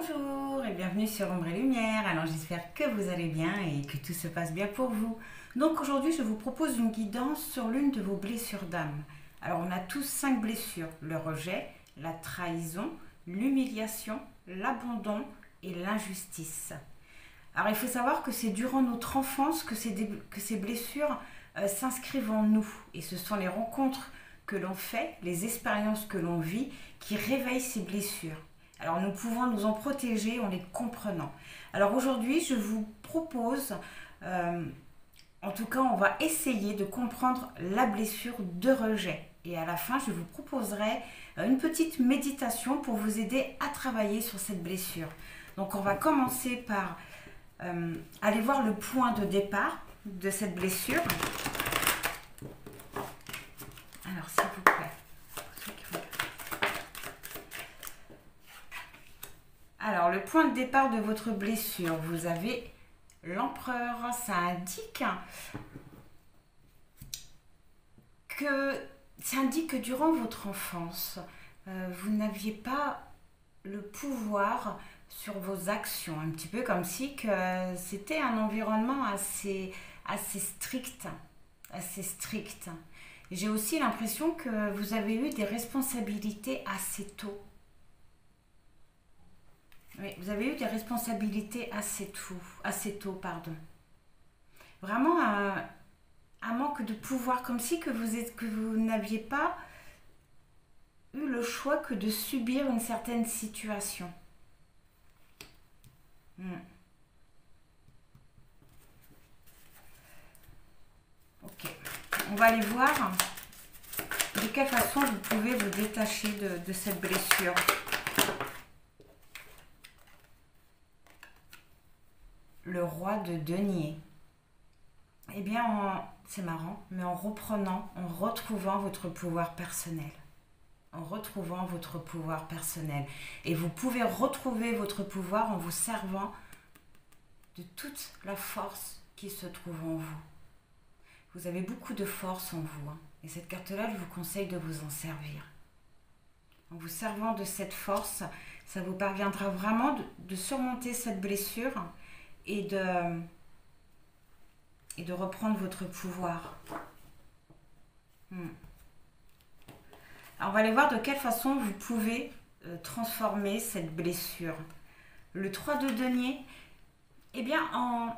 Bonjour et bienvenue sur Ombre et Lumière. Alors j'espère que vous allez bien et que tout se passe bien pour vous. Donc aujourd'hui je vous propose une guidance sur l'une de vos blessures d'âme. Alors on a tous 5 blessures: le rejet, la trahison, l'humiliation, l'abandon et l'injustice. Alors il faut savoir que c'est durant notre enfance que ces blessures s'inscrivent en nous, et ce sont les rencontres que l'on fait, les expériences que l'on vit qui réveillent ces blessures. Alors nous pouvons nous en protéger en les comprenant. Alors aujourd'hui je vous propose, en tout cas on va essayer de comprendre la blessure de rejet. Et à la fin je vous proposerai une petite méditation pour vous aider à travailler sur cette blessure. Donc on va commencer par aller voir le point de départ de cette blessure. Alors s'il vous plaît. Alors, le point de départ de votre blessure, vous avez l'empereur. Ça indique que durant votre enfance, vous n'aviez pas le pouvoir sur vos actions. Un petit peu comme si que c'était un environnement assez strict. Assez strict. J'ai aussi l'impression que vous avez eu des responsabilités assez tôt. Oui, vous avez eu des responsabilités assez tôt. Vraiment un manque de pouvoir, comme si que vous n'aviez pas eu le choix que de subir une certaine situation. Ok, on va aller voir de quelle façon vous pouvez vous détacher de cette blessure. Le roi de denier. Eh bien, c'est marrant, mais en retrouvant votre pouvoir personnel. En retrouvant votre pouvoir personnel. Et vous pouvez retrouver votre pouvoir en vous servant de toute la force qui se trouve en vous. Vous avez beaucoup de force en vous, hein, et cette carte-là, je vous conseille de vous en servir. En vous servant de cette force, ça vous parviendra vraiment de surmonter cette blessure et de reprendre votre pouvoir. Alors on va aller voir de quelle façon vous pouvez transformer cette blessure. Le 3 de denier, eh bien en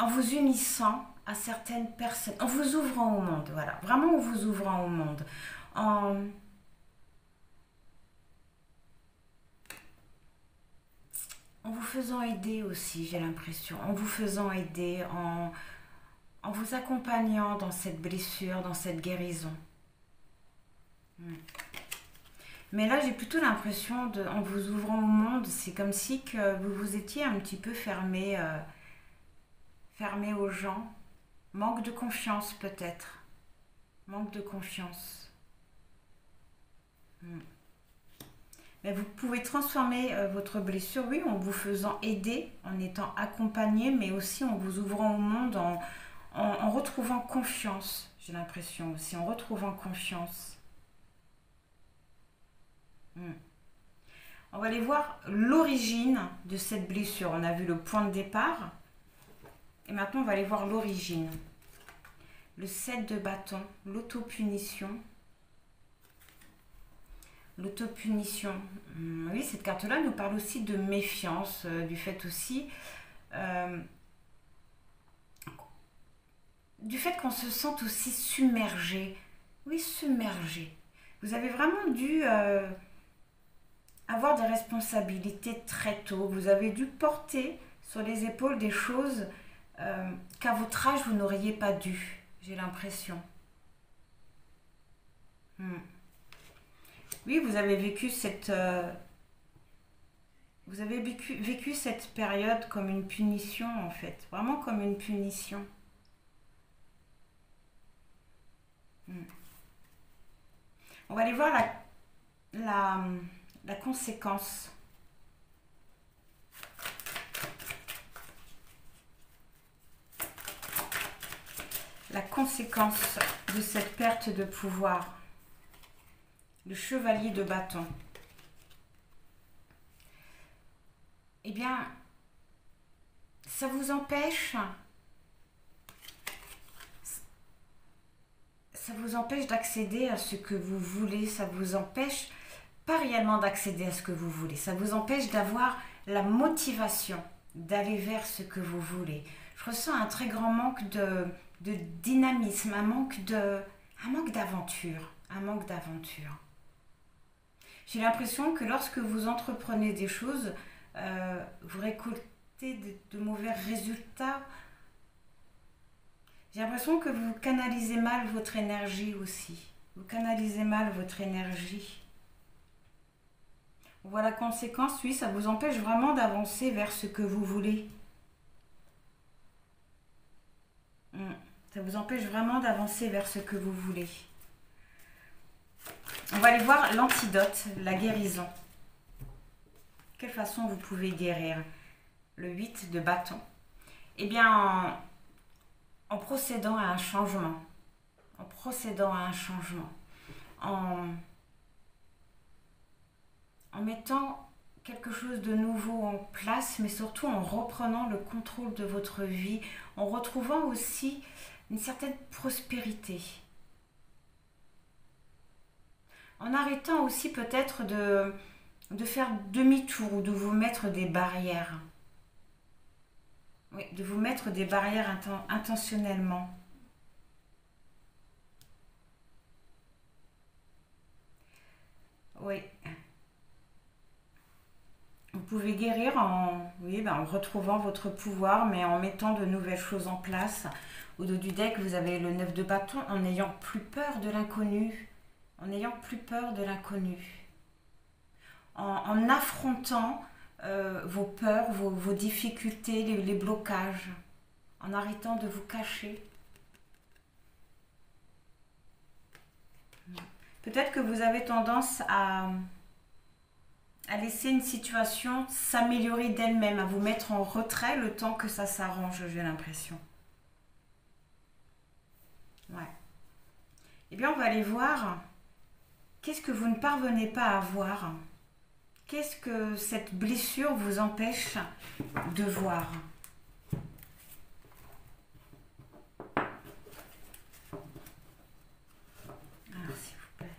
vous unissant à certaines personnes, en vous ouvrant au monde, voilà, vraiment en vous ouvrant au monde, en vous faisant aider aussi, j'ai l'impression, en vous faisant aider, en vous accompagnant dans cette blessure, dans cette guérison. Mais là, j'ai plutôt l'impression, en vous ouvrant au monde, c'est comme si que vous vous étiez un petit peu fermé aux gens. Manque de confiance peut-être. Manque de confiance. Mais vous pouvez transformer votre blessure, oui, en vous faisant aider, en étant accompagné, mais aussi en vous ouvrant au monde, en retrouvant confiance. J'ai l'impression aussi, en retrouvant confiance. On va aller voir l'origine de cette blessure. On a vu le point de départ. Et maintenant, on va aller voir l'origine. Le 7 de bâton, l'autopunition. L'autopunition. Oui, cette carte-là nous parle aussi de méfiance, du fait aussi... du fait qu'on se sente aussi submergé. Oui, submergé. Vous avez vraiment dû avoir des responsabilités très tôt. Vous avez dû porter sur les épaules des choses qu'à votre âge, vous n'auriez pas dû. J'ai l'impression. Oui, vous avez vécu cette période comme une punition, en fait. Vraiment comme une punition. On va aller voir la conséquence. La conséquence de cette perte de pouvoir. le chevalier de bâton. Eh bien, ça vous empêche d'accéder à ce que vous voulez, ça vous empêche pas réellement d'accéder à ce que vous voulez, ça vous empêche d'avoir la motivation d'aller vers ce que vous voulez. Je ressens un très grand manque de dynamisme, un manque d'aventure, J'ai l'impression que lorsque vous entreprenez des choses, vous récoltez de mauvais résultats. J'ai l'impression que vous canalisez mal votre énergie aussi. Vous canalisez mal votre énergie. On voit la conséquence, oui, ça vous empêche vraiment d'avancer vers ce que vous voulez. Ça vous empêche vraiment d'avancer vers ce que vous voulez. On va aller voir l'antidote, la guérison. Quelle façon vous pouvez guérir? Le 8 de bâton. Eh bien, en procédant à un changement. En mettant quelque chose de nouveau en place, mais surtout en reprenant le contrôle de votre vie, en retrouvant aussi une certaine prospérité. En arrêtant aussi peut-être de faire demi-tour ou de vous mettre des barrières. Oui, de vous mettre des barrières intentionnellement. Oui. Vous pouvez guérir en retrouvant votre pouvoir, mais en mettant de nouvelles choses en place. Au dos du deck, vous avez le 9 de bâton, en n'ayant plus peur de l'inconnu. En affrontant vos peurs, vos difficultés, les blocages. En arrêtant de vous cacher. Peut-être que vous avez tendance à laisser une situation s'améliorer d'elle-même, à vous mettre en retrait le temps que ça s'arrange, j'ai l'impression. Ouais. Eh bien, on va aller voir qu'est-ce que vous ne parvenez pas à voir. Qu'est-ce que cette blessure vous empêche de voir? Alors, s'il vous plaît.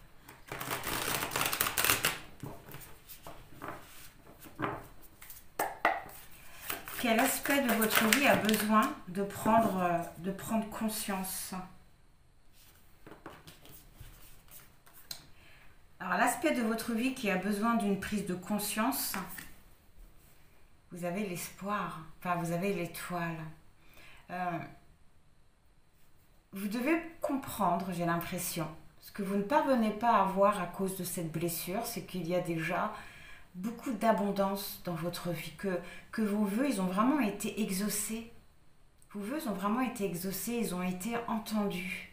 Quel aspect de votre vie a besoin de prendre conscience? Alors, l'aspect de votre vie qui a besoin d'une prise de conscience, vous avez l'espoir, enfin, vous avez l'étoile. Vous devez comprendre, j'ai l'impression, ce que vous ne parvenez pas à voir à cause de cette blessure, c'est qu'il y a déjà beaucoup d'abondance dans votre vie, que vos vœux, ils ont vraiment été exaucés. Vos vœux ont vraiment été exaucés, ils ont été entendus.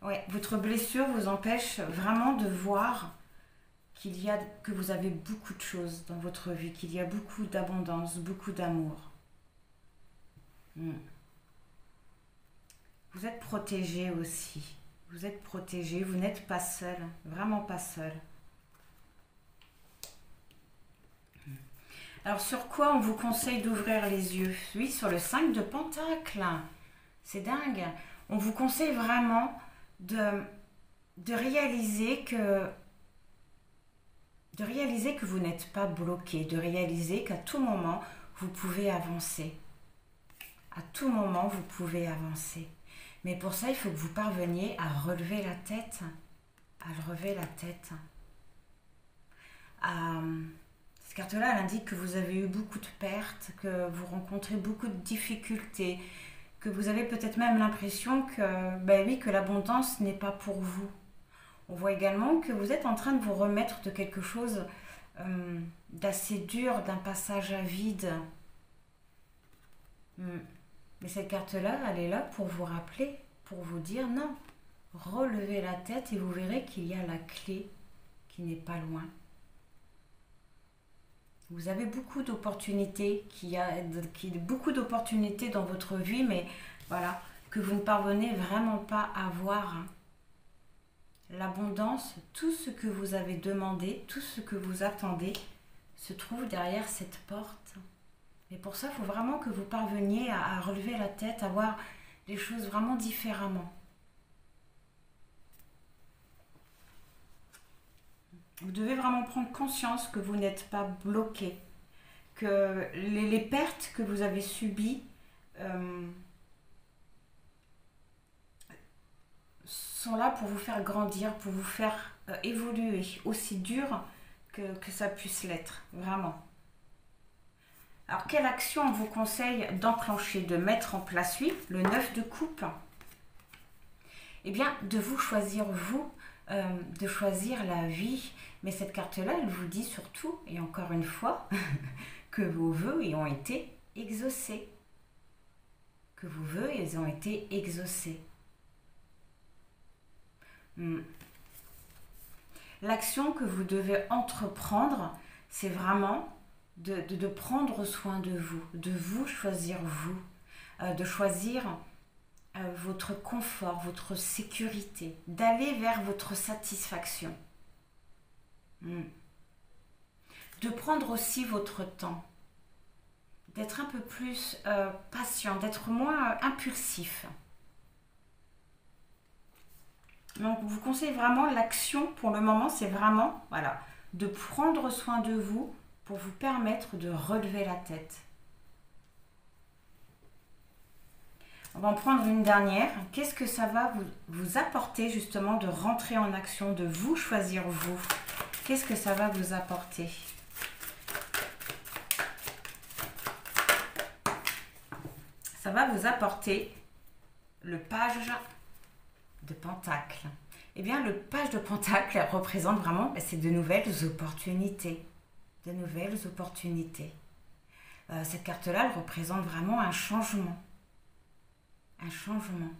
Ouais, votre blessure vous empêche vraiment de voir que vous avez beaucoup de choses dans votre vie, qu'il y a beaucoup d'abondance, beaucoup d'amour. Vous êtes protégé aussi. Vous êtes protégé, vous n'êtes pas seul, vraiment pas seul. Alors sur quoi on vous conseille d'ouvrir les yeux? Oui, sur le 5 de Pentacle. C'est dingue. On vous conseille vraiment de réaliser que vous n'êtes pas bloqué, de réaliser qu'à tout moment, vous pouvez avancer. À tout moment, vous pouvez avancer. Mais pour ça, il faut que vous parveniez à relever la tête. Cette carte-là, elle indique que vous avez eu beaucoup de pertes, que vous rencontrez beaucoup de difficultés, que vous avez peut-être même l'impression que l'abondance n'est pas pour vous. On voit également que vous êtes en train de vous remettre de quelque chose d'assez dur, d'un passage à vide. Mais cette carte-là, elle est là pour vous rappeler, pour vous dire non. Relevez la tête et vous verrez qu'il y a la clé qui n'est pas loin. Vous avez beaucoup d'opportunités, beaucoup d'opportunités dans votre vie, mais voilà, que vous ne parvenez vraiment pas à voir. l'abondance, tout ce que vous avez demandé, tout ce que vous attendez, se trouve derrière cette porte. Et pour ça, il faut vraiment que vous parveniez à relever la tête, à voir les choses vraiment différemment. Vous devez vraiment prendre conscience que vous n'êtes pas bloqué, que les pertes que vous avez subies sont là pour vous faire grandir, pour vous faire évoluer, aussi dur que ça puisse l'être, vraiment. Alors, quelle action on vous conseille d'enclencher, de mettre en place, oui, le 9 de coupe? Eh bien, de vous choisir vous, de choisir la vie. Mais cette carte-là, elle vous dit surtout, et encore une fois, que vos vœux y ont été exaucés. Que vos vœux, ils ont été exaucés. L'action que vous devez entreprendre, c'est vraiment de prendre soin de vous choisir vous, de choisir votre confort, votre sécurité, d'aller vers votre satisfaction. De prendre aussi votre temps, d'être un peu plus patient, d'être moins impulsif. Donc, je vous conseille vraiment l'action pour le moment, c'est vraiment de prendre soin de vous pour vous permettre de relever la tête. On va en prendre une dernière. Qu'est-ce que ça va vous apporter justement de rentrer en action, de vous choisir vous? Qu'est-ce que ça va vous apporter? Ça va vous apporter le page de Pentacle. Eh bien, le page de Pentacle représente vraiment, c'est de nouvelles opportunités. De nouvelles opportunités. Cette carte-là, elle représente vraiment un changement. Un changement.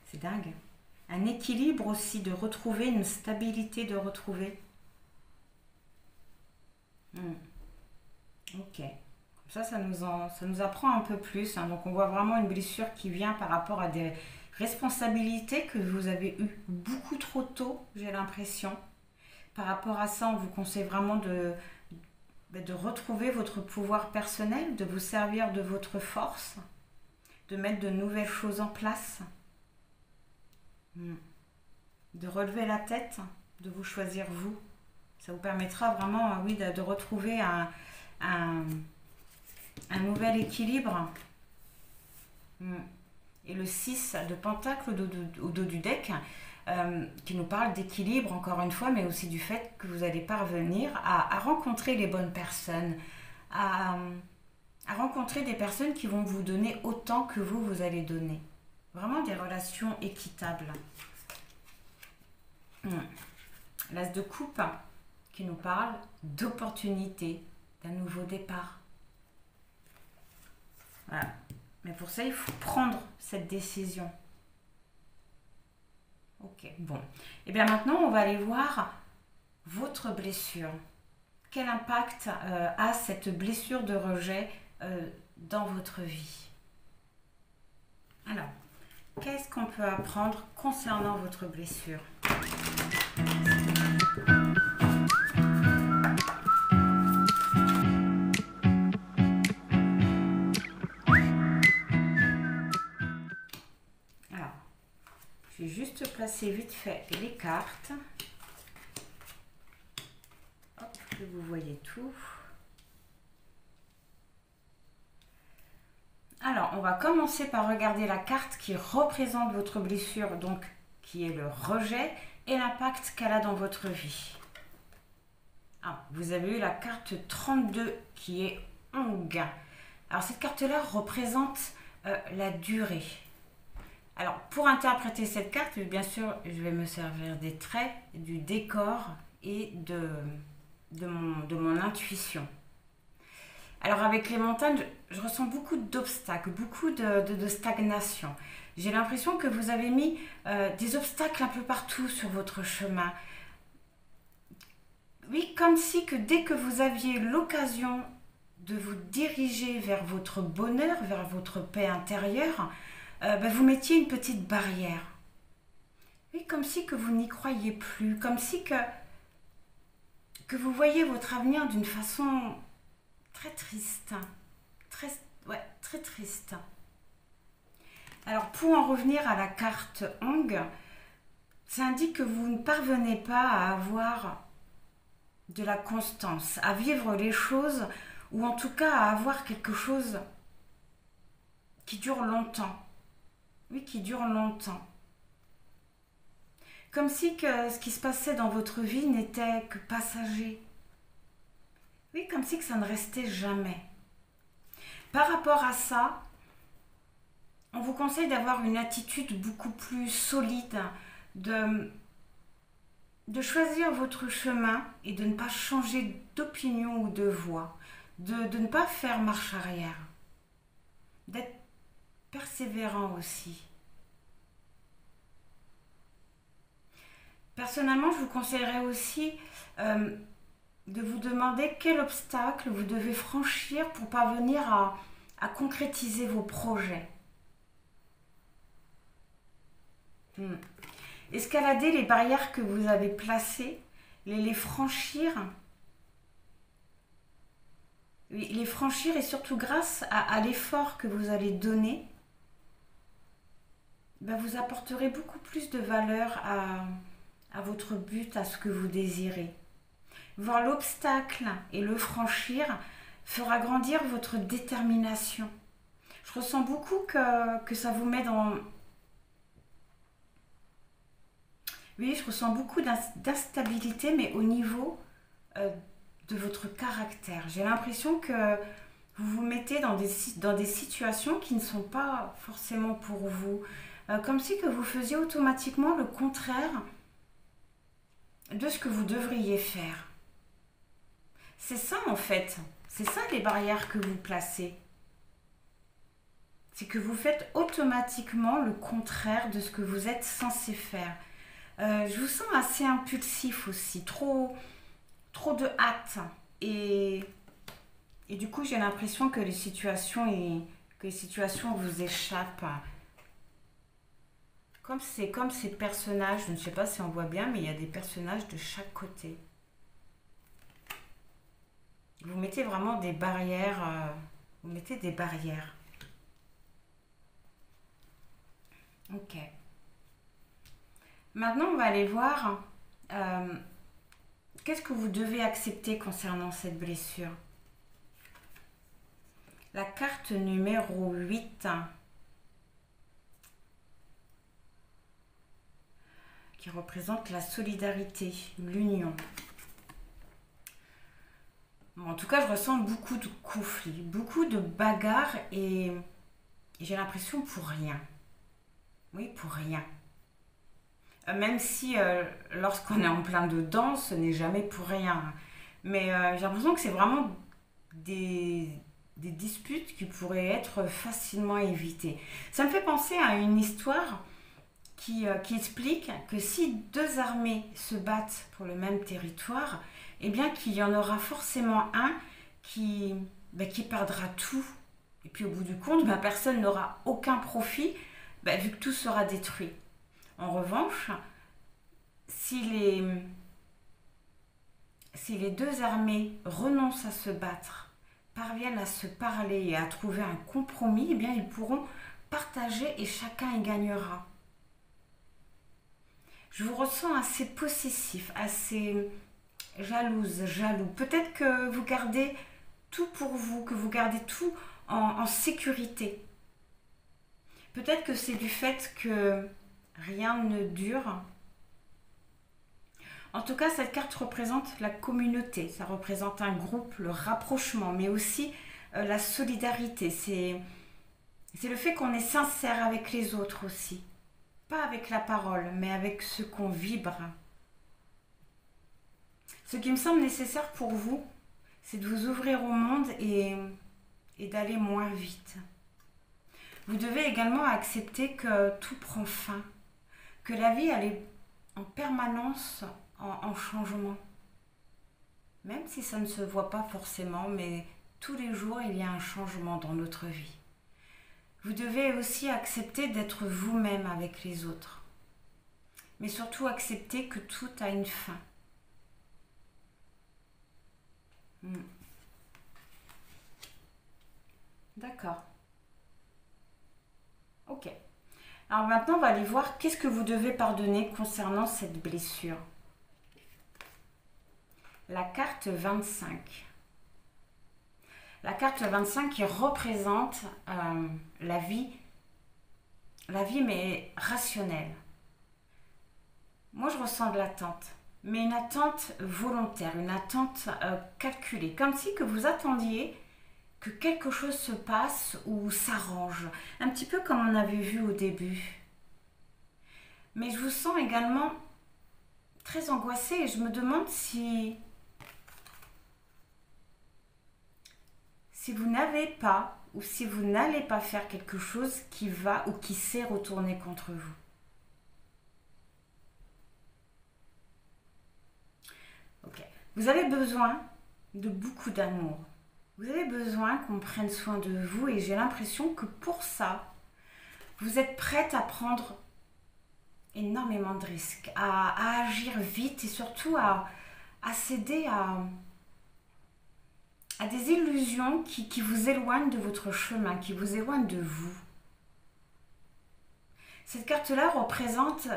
C'est dingue. Un équilibre aussi, de retrouver une stabilité, de retrouver. Ok. Ça nous apprend un peu plus. Donc, on voit vraiment une blessure qui vient par rapport à des responsabilités que vous avez eues beaucoup trop tôt, j'ai l'impression. Par rapport à ça, on vous conseille vraiment de retrouver votre pouvoir personnel, de vous servir de votre force, de mettre de nouvelles choses en place, de relever la tête, de vous choisir vous. Ça vous permettra vraiment, oui, de retrouver un nouvel équilibre. Et le 6 de Pentacle au dos du deck, qui nous parle d'équilibre encore une fois, mais aussi du fait que vous allez parvenir à rencontrer les bonnes personnes, à rencontrer des personnes qui vont vous donner autant que vous allez donner. Vraiment des relations équitables. L'As de coupe qui nous parle d'opportunité, d'un nouveau départ. Voilà. Mais pour ça, il faut prendre cette décision. Ok, bon. Et bien maintenant, on va aller voir votre blessure. Quel impact a cette blessure de rejet dans votre vie? Alors, qu'est-ce qu'on peut apprendre concernant votre blessure? Je vais juste placer vite fait les cartes. Hop, que vous voyez tout. Alors, on va commencer par regarder la carte qui représente votre blessure, donc qui est le rejet et l'impact qu'elle a dans votre vie. Vous avez eu la carte 32 qui est Ong. Alors, cette carte-là représente la durée. Alors, pour interpréter cette carte, bien sûr, je vais me servir des traits, du décor et de mon intuition. Alors, avec les montagnes, je ressens beaucoup d'obstacles, beaucoup de stagnation. J'ai l'impression que vous avez mis des obstacles un peu partout sur votre chemin. Oui, comme si que dès que vous aviez l'occasion de vous diriger vers votre bonheur, vers votre paix intérieure, vous mettiez une petite barrière. Oui, comme si que vous n'y croyez plus, comme si que vous voyez votre avenir d'une façon très triste, très triste. Alors pour en revenir à la carte Hong, ça indique que vous ne parvenez pas à avoir de la constance, à vivre les choses, ou en tout cas à avoir quelque chose qui dure longtemps. Oui, qui dure longtemps. Comme si que ce qui se passait dans votre vie n'était que passager. Oui, comme si que ça ne restait jamais. Par rapport à ça, on vous conseille d'avoir une attitude beaucoup plus solide, de choisir votre chemin et de ne pas changer d'opinion ou de voie, de ne pas faire marche arrière, d'être persévérant aussi. Personnellement, je vous conseillerais aussi de vous demander quel obstacle vous devez franchir pour parvenir à concrétiser vos projets. Escalader les barrières que vous avez placées, les franchir. Les franchir et surtout grâce à l'effort que vous allez donner, vous apporterez beaucoup plus de valeur à votre but, à ce que vous désirez. Voir l'obstacle et le franchir fera grandir votre détermination. Je ressens beaucoup que ça vous met dans... Oui, je ressens beaucoup d'instabilité, mais au niveau de votre caractère. J'ai l'impression que vous vous mettez dans des situations qui ne sont pas forcément pour vous. Comme si que vous faisiez automatiquement le contraire de ce que vous devriez faire. C'est ça en fait. C'est ça les barrières que vous placez. C'est que vous faites automatiquement le contraire de ce que vous êtes censé faire. Je vous sens assez impulsif aussi, trop de hâte. Et du coup, j'ai l'impression que les situations vous échappent. Comme ces personnages, je ne sais pas si on voit bien, mais il y a des personnages de chaque côté. Vous mettez vraiment des barrières. Vous mettez des barrières. Ok. Maintenant, on va aller voir qu'est-ce que vous devez accepter concernant cette blessure. La carte numéro 8, qui représente la solidarité, l'union. Bon, en tout cas, je ressens beaucoup de conflits, beaucoup de bagarres et j'ai l'impression pour rien. Oui, pour rien. Même si lorsqu'on est en plein dedans, ce n'est jamais pour rien. Mais j'ai l'impression que c'est vraiment des disputes qui pourraient être facilement évitées. Ça me fait penser à une histoire qui explique que si deux armées se battent pour le même territoire, eh bien qu'il y en aura forcément un qui perdra tout. Et puis au bout du compte, personne n'aura aucun profit vu que tout sera détruit. En revanche, si les deux armées renoncent à se battre, parviennent à se parler et à trouver un compromis, eh bien ils pourront partager et chacun y gagnera. Je vous ressens assez possessif, assez jaloux. Peut-être que vous gardez tout pour vous, que vous gardez tout en sécurité. Peut-être que c'est du fait que rien ne dure. En tout cas, cette carte représente la communauté, ça représente un groupe, le rapprochement, mais aussi la solidarité. C'est le fait qu'on est sincère avec les autres aussi. Pas avec la parole, mais avec ce qu'on vibre. Ce qui me semble nécessaire pour vous, c'est de vous ouvrir au monde et d'aller moins vite. Vous devez également accepter que tout prend fin, que la vie elle est en permanence en changement. Même si ça ne se voit pas forcément, mais tous les jours il y a un changement dans notre vie. Vous devez aussi accepter d'être vous-même avec les autres. Mais surtout accepter que tout a une fin. D'accord. Ok. Alors maintenant, on va aller voir qu'est-ce que vous devez pardonner concernant cette blessure. La carte 25. La carte 25 qui représente la vie mais rationnelle. Moi, je ressens de l'attente, mais une attente volontaire, une attente calculée, comme si que vous attendiez que quelque chose se passe ou s'arrange, un petit peu comme on avait vu au début. Mais je vous sens également très angoissée et je me demande si vous n'avez pas ou si vous n'allez pas faire quelque chose qui va ou qui s'est retourné contre vous. Ok. Vous avez besoin de beaucoup d'amour. Vous avez besoin qu'on prenne soin de vous et j'ai l'impression que pour ça, vous êtes prête à prendre énormément de risques, à agir vite et surtout à céder à des illusions qui vous éloignent de votre chemin, qui vous éloignent de vous. Cette carte-là représente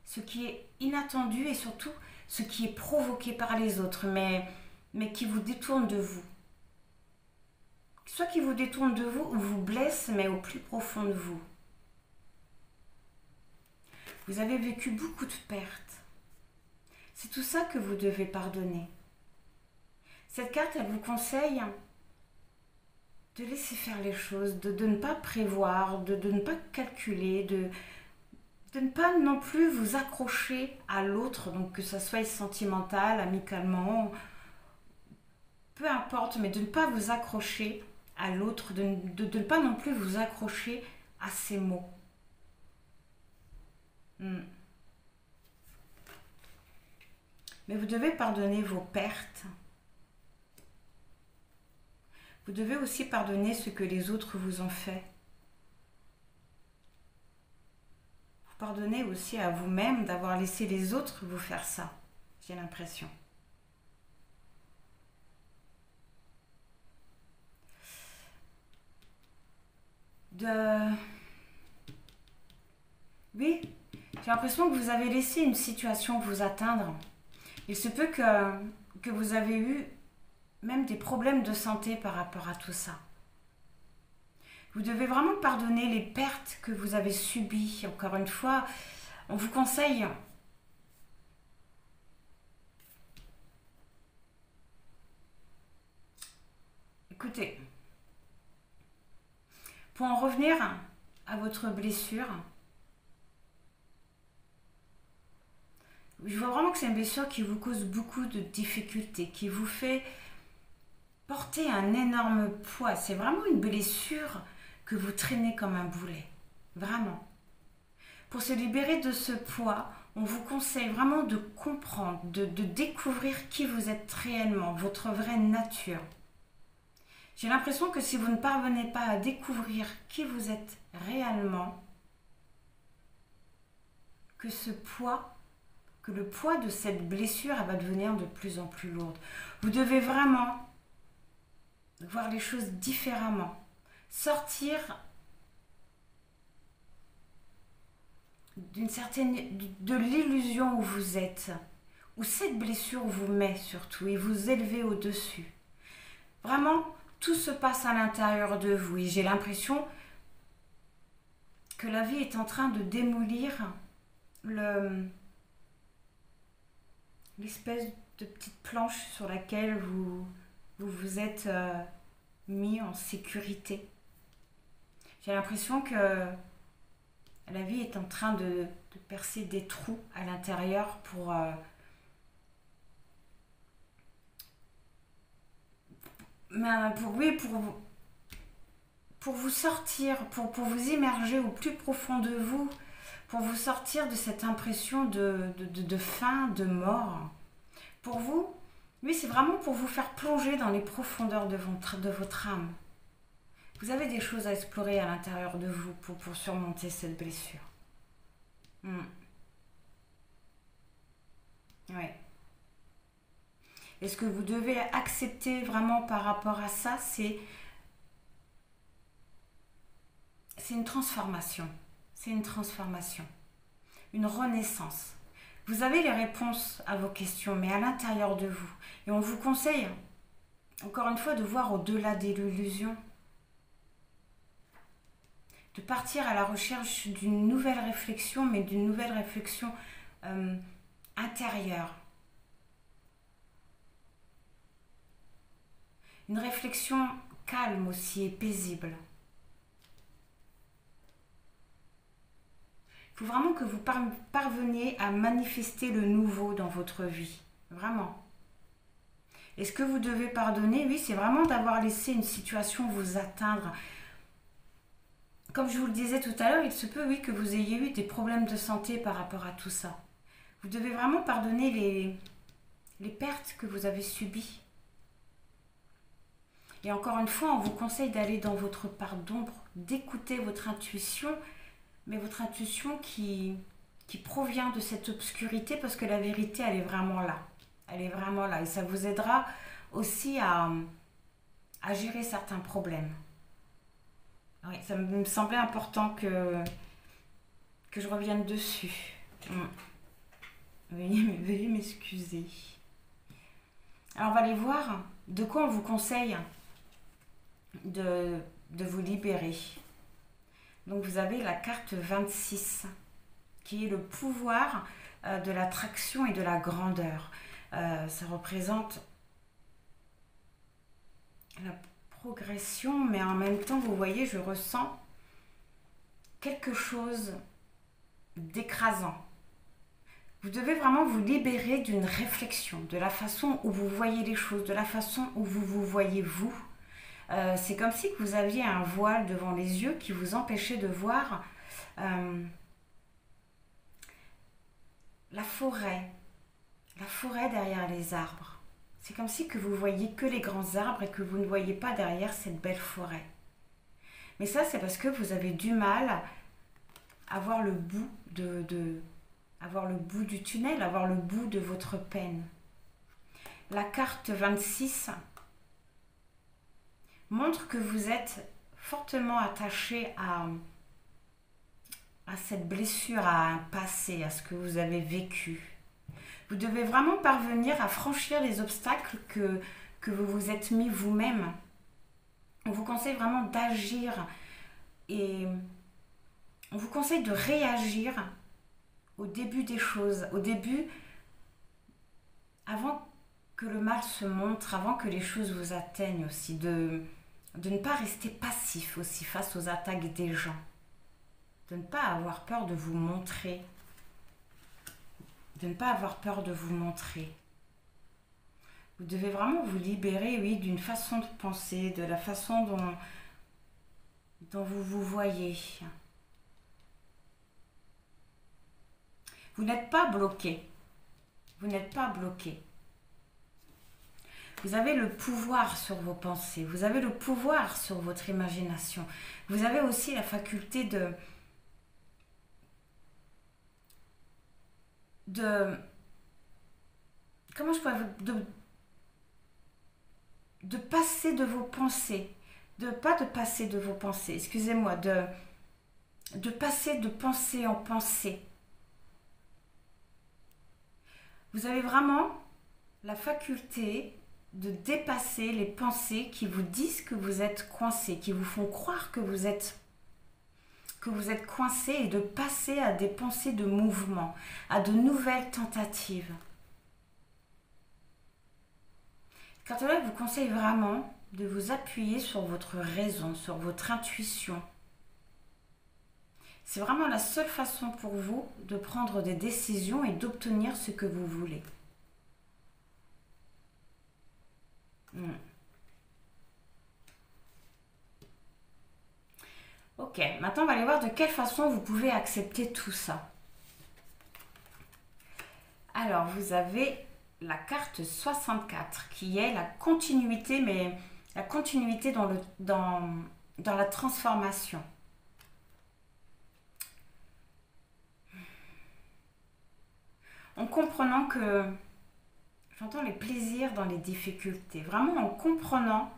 ce qui est inattendu et surtout ce qui est provoqué par les autres, mais qui vous détourne de vous. Soit qui vous détourne de vous ou vous blesse, mais au plus profond de vous. Vous avez vécu beaucoup de pertes. C'est tout ça que vous devez pardonner. Cette carte, elle vous conseille de laisser faire les choses, de ne pas prévoir, de ne pas calculer, de ne pas non plus vous accrocher à l'autre, donc que ça soit sentimental, amicalement, peu importe, mais de ne pas vous accrocher à l'autre, de ne pas non plus vous accrocher à ces mots. Mais vous devez pardonner vos pertes. Vous devez aussi pardonner ce que les autres vous ont fait. Vous pardonnez aussi à vous-même d'avoir laissé les autres vous faire ça, j'ai l'impression. Oui, j'ai l'impression que vous avez laissé une situation vous atteindre. Il se peut que vous avez eu même des problèmes de santé par rapport à tout ça. Vous devez vraiment pardonner les pertes que vous avez subies. Encore une fois, on vous conseille écoutez, pour en revenir à votre blessure, je vois vraiment que c'est une blessure qui vous cause beaucoup de difficultés, qui vous fait porter un énorme poids. C'est vraiment une blessure que vous traînez comme un boulet. Vraiment. Pour se libérer de ce poids, on vous conseille vraiment de comprendre, de découvrir qui vous êtes réellement, votre vraie nature. J'ai l'impression que si vous ne parvenez pas à découvrir qui vous êtes réellement, que le poids de cette blessure va devenir de plus en plus lourde. Vous devez vraiment voir les choses différemment. Sortir de l'illusion où vous êtes, où cette blessure vous met surtout et vous élever au-dessus. Vraiment, tout se passe à l'intérieur de vous et j'ai l'impression que la vie est en train de démolir l'espèce de petite planche sur laquelle vous êtes mis en sécurité. J'ai l'impression que la vie est en train de percer des trous à l'intérieur pour vous sortir, pour vous immerger au plus profond de vous, pour vous sortir de cette impression de faim, de mort. Pour vous, oui, c'est vraiment pour vous faire plonger dans les profondeurs de votre âme. Vous avez des choses à explorer à l'intérieur de vous pour surmonter cette blessure. Hmm. Ouais. Et ce que vous devez accepter vraiment par rapport à ça, c'est une transformation. C'est une transformation. Une renaissance. Vous avez les réponses à vos questions, mais à l'intérieur de vous. Et on vous conseille, encore une fois, de voir au-delà de l'illusion. De partir à la recherche d'une nouvelle réflexion, mais d'une nouvelle réflexion intérieure. Une réflexion calme aussi et paisible. Il faut vraiment que vous parveniez à manifester le nouveau dans votre vie. Vraiment. Et ce que vous devez pardonner, oui, c'est vraiment d'avoir laissé une situation vous atteindre. Comme je vous le disais tout à l'heure, il se peut, oui, que vous ayez eu des problèmes de santé par rapport à tout ça. Vous devez vraiment pardonner les pertes que vous avez subies. Et encore une fois, on vous conseille d'aller dans votre part d'ombre, d'écouter votre intuition, mais votre intuition qui provient de cette obscurité, parce que la vérité, elle est vraiment là. Elle est vraiment là. Et ça vous aidera aussi à gérer certains problèmes. Oui, ça me semblait important que je revienne dessus. Veuillez m'excuser. Alors, on va aller voir de quoi on vous conseille de vous libérer. Donc, vous avez la carte 26, qui est le pouvoir de l'attraction et de la grandeur. Ça représente la progression, mais en même temps, vous voyez, je ressens quelque chose d'écrasant. Vous devez vraiment vous libérer d'une réflexion, de la façon où vous voyez les choses, de la façon où vous vous voyez vous. C'est comme si vous aviez un voile devant les yeux qui vous empêchait de voir la forêt derrière les arbres. C'est comme si que vous voyez que les grands arbres et que vous ne voyez pas derrière cette belle forêt. Mais ça, c'est parce que vous avez du mal à voir le bout avoir le bout du tunnel, avoir le bout de votre peine. La carte 26 montre que vous êtes fortement attaché à cette blessure, à un passé, à ce que vous avez vécu. Vous devez vraiment parvenir à franchir les obstacles que vous vous êtes mis vous-même. On vous conseille vraiment d'agir et on vous conseille de réagir au début des choses, au début, avant que le mal se montre, avant que les choses vous atteignent aussi, de ne pas rester passif aussi face aux attaques des gens, de ne pas avoir peur de vous montrer, de ne pas avoir peur de vous montrer. Vous devez vraiment vous libérer, oui, d'une façon de penser, de la façon dont vous vous voyez. Vous n'êtes pas bloqué. Vous n'êtes pas bloqué. Vous avez le pouvoir sur vos pensées. Vous avez le pouvoir sur votre imagination. Vous avez aussi la faculté de comment je pourrais de passer de vos pensées, pas de passer de vos pensées, excusez-moi, de passer de pensée en pensée. Vous avez vraiment la faculté de dépasser les pensées qui vous disent que vous êtes coincé, qui vous font croire que vous êtes coincé, et de passer à des pensées de mouvement, à de nouvelles tentatives. Cartologue vous conseille vraiment de vous appuyer sur votre raison, sur votre intuition. C'est vraiment la seule façon pour vous de prendre des décisions et d'obtenir ce que vous voulez. Ok, maintenant on va aller voir de quelle façon vous pouvez accepter tout ça. Alors, vous avez la carte 64 qui est la continuité, mais la continuité dans dans la transformation. En comprenant que j'entends les plaisirs dans les difficultés, vraiment en comprenant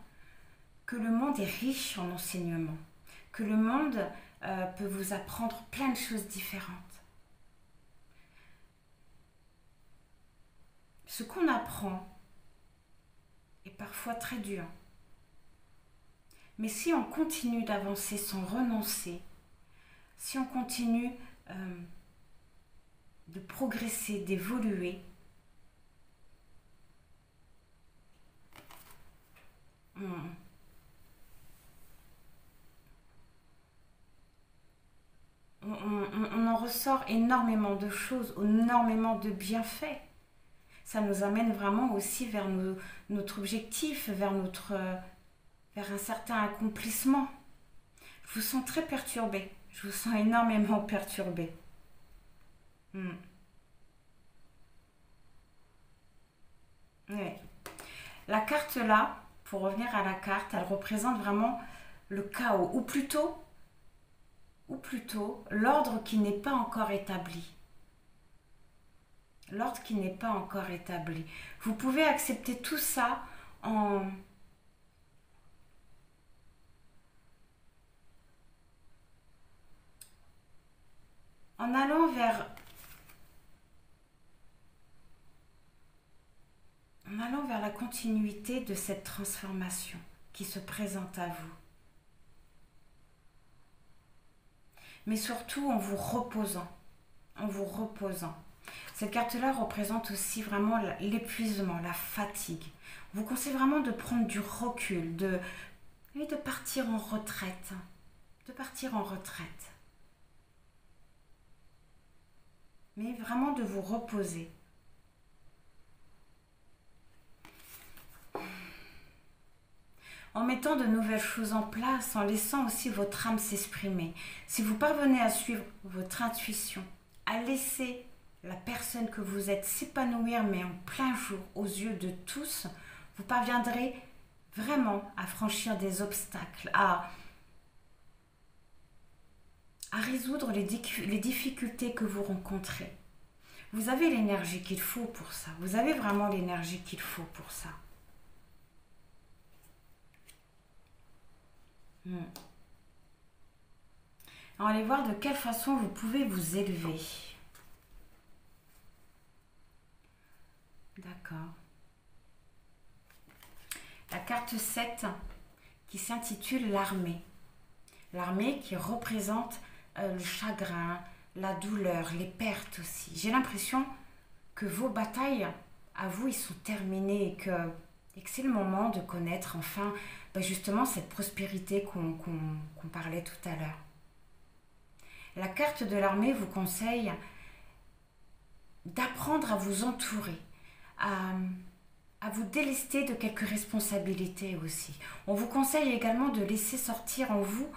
que le monde est riche en enseignements, que le monde peut vous apprendre plein de choses différentes. Ce qu'on apprend est parfois très dur. Mais si on continue d'avancer sans renoncer, si on continue de progresser, d'évoluer, on en ressort énormément de choses, énormément de bienfaits. Ça nous amène vraiment aussi vers notre objectif, vers un certain accomplissement. Je vous sens très perturbée. Je vous sens énormément perturbée. Oui. La carte là, pour revenir à la carte, elle représente vraiment le chaos, ou plutôt l'ordre qui n'est pas encore établi. L'ordre qui n'est pas encore établi. Vous pouvez accepter tout ça en allant vers la continuité de cette transformation qui se présente à vous. Mais surtout en vous reposant. Cette carte-là représente aussi vraiment l'épuisement, la fatigue. On vous conseille vraiment de prendre du recul, de partir en retraite. Mais vraiment de vous reposer. En mettant de nouvelles choses en place, en laissant aussi votre âme s'exprimer. Si vous parvenez à suivre votre intuition, à laisser la personne que vous êtes s'épanouir, mais en plein jour, aux yeux de tous, vous parviendrez vraiment à franchir des obstacles, à résoudre les difficultés que vous rencontrez. Vous avez l'énergie qu'il faut pour ça. Vous avez vraiment l'énergie qu'il faut pour ça. On va aller voir de quelle façon vous pouvez vous élever. D'accord. La carte 7 qui s'intitule l'armée. L'armée qui représente le chagrin, la douleur, les pertes aussi. J'ai l'impression que vos batailles, à vous, ils sont terminées et que c'est le moment de connaître enfin justement cette prospérité qu'on parlait tout à l'heure. La carte de l'armée vous conseille d'apprendre à vous entourer, à vous délester de quelques responsabilités aussi. On vous conseille également de laisser sortir en vous,